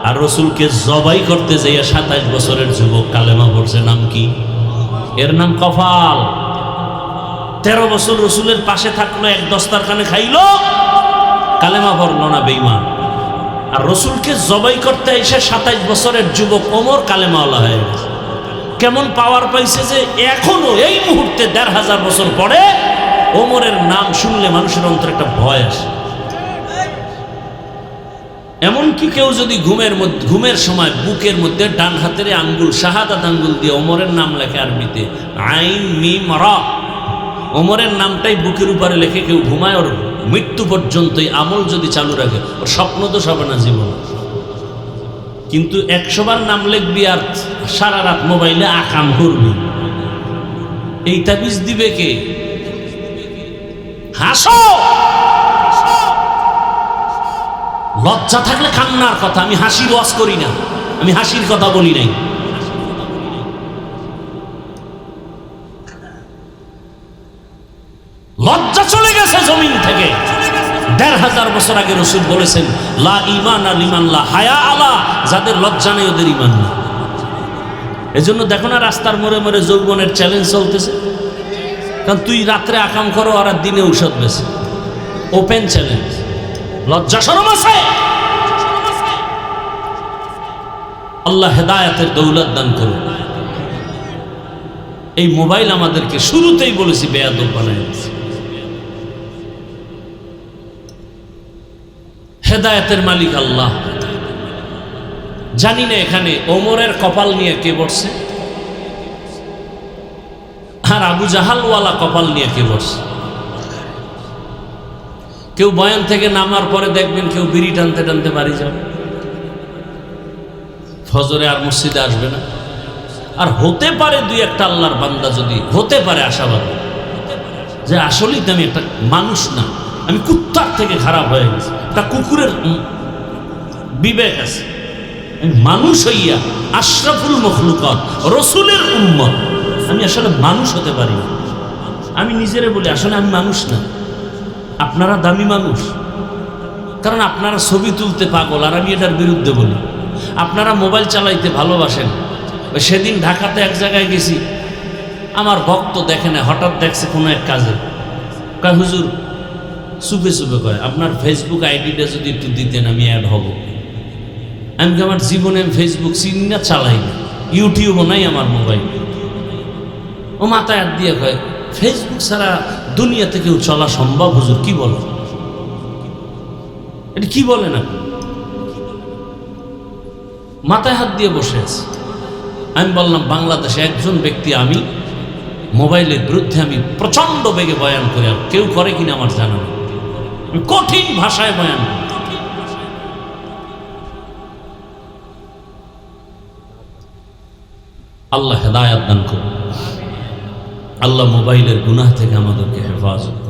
আর রসুলকে জবাই করতে যাইয়া 27 বছরের যুবক কালেমা পড়ছে। নাম কি? এর নাম কপাল। 13 বছর রসুলের পাশে থাকলো, এক দস্তারখানে খাইলো, কালেমা পড়লো না, বেঈমান। আর রসুলকে জবাই করতে এসে 27 বছরের যুবক ওমর কালেমাওয়ালা হয়ে গেছে। কেমন পাওয়ার পাইছে যে এখনো এই মুহূর্তে 1500 বছর পরে ওমরের নাম শুনলে মানুষের অন্তরে একটা ভয় আসে। এমনকি কেউ যদি ঘুমের সময় বুকের মধ্যে ডান হাতের আঙ্গুল, শাহাদাত আঙ্গুল দিয়ে ওমরের নাম লেখে, আরবিতে আইন মিম রা, ওমরের নামটাই বুকের উপরে লেখে কেউ ঘুমায়, ওর মৃত্যু পর্যন্তই আমল যদি চালু রাখে, ওর স্বপ্ন তো হবে না জীবন। কিন্তু 100 বার নাম লিখবি আর সারা রাত মোবাইলে আকাম করবি, এই তাবিজ দিবে কে? হাসো, লজ্জা থাকলে কান্নার কথা। আমি হাসির ওয়াজ করি না, আমি হাসির কথা বলি নাই। লজ্জা চলে গেছে জমিন থেকে। 1500 বছর আগে রসুল বলেছেন, লা ঈমান লিমান লা হায়া আলা, যাদের লজ্জা নেই ওদের ঈমান নেই। এজন্য দেখো না রাস্তার মোড়ে মোড়ে যৌবনের চ্যালেঞ্জ চলতেছে। কারণ তুই রাত্রে আকাম করো আর দিনে ঔষধ বেছে, ওপেন চ্যালেঞ্জ। লজ্জা শরম আছে? আল্লাহ হেদায়েতের দৌলত দান করুন। এই মোবাইল আমাদেরকে শুরুতেই বলেছি বেয়াদব বানায় দিয়েছে। হেদায়েতের মালিক আল্লাহ। জানি না এখানে ওমরের কপাল নিয়ে কে বসছে, আর আবু জাহালওয়ালা কপাল নিয়ে কে বসছে। কেউ বয়ান থেকে নামার পরে দেখবেন কেউ বিড়ি টানতে টানতে বাড়ি যাবে, ফজরে আর মসজিদে আসবে না। আর হতে পারে 2-1টা আল্লাহর বান্দা, যদি হতে পারে আশাবাদ যে আসলেই তো আমি একটা মানুষ না, আমি কুত্তার থেকে খারাপ হয়ে গেছি, একটা কুকুরের বিবেক আছে, আমি মানুষ হইয়া আশরাফুল মখলুকাত রসুলের উম্মত, আমি আসলে মানুষ হতে পারি না। আমি নিজেরে বলি আসলে আমি মানুষ না, আপনারা দামি মানুষ, কারণ আপনারা ছবি তুলতে পাগল, আর আমি এটার বিরুদ্ধে বলি। আপনারা মোবাইল চালাইতে ভালোবাসেন। সেদিন ঢাকাতে এক জায়গায় গেছি, আমার ভক্ত দেখে না, হঠাৎ দেখছে কোনো এক কাজে, কয় হুজুর চুপে চুপে কয় আপনার ফেসবুক আইডিটা যদি একটু দিতেন আমি অ্যাড হব। আমি আমার জীবনে ফেসবুক চিনি না, চালাই না, ইউটিউবও নাই আমার মোবাইল। ও মাথায় হাত দিয়ে কয় ফেসবুক ছাড়া দুনিয়াতে কেউ চলা সম্ভব হুজুর? কি বলো এটা, কি বলেন আপনি? মাথায় হাত দিয়ে বসে আছে। আমি বললাম বাংলাদেশে একজন ব্যক্তি, আমি মোবাইলের বিরুদ্ধে আমি প্রচন্ড বেগে বয়ান করি, আর কেউ করে কিনা আমার জানা নেই। আমি কঠিন ভাষায় বয়ান করি। আল্লাহ হেদায়াত দান করুন। আল্লাহ মোবাইলের গুনাহ থেকে আমাদেরকে হেফাজত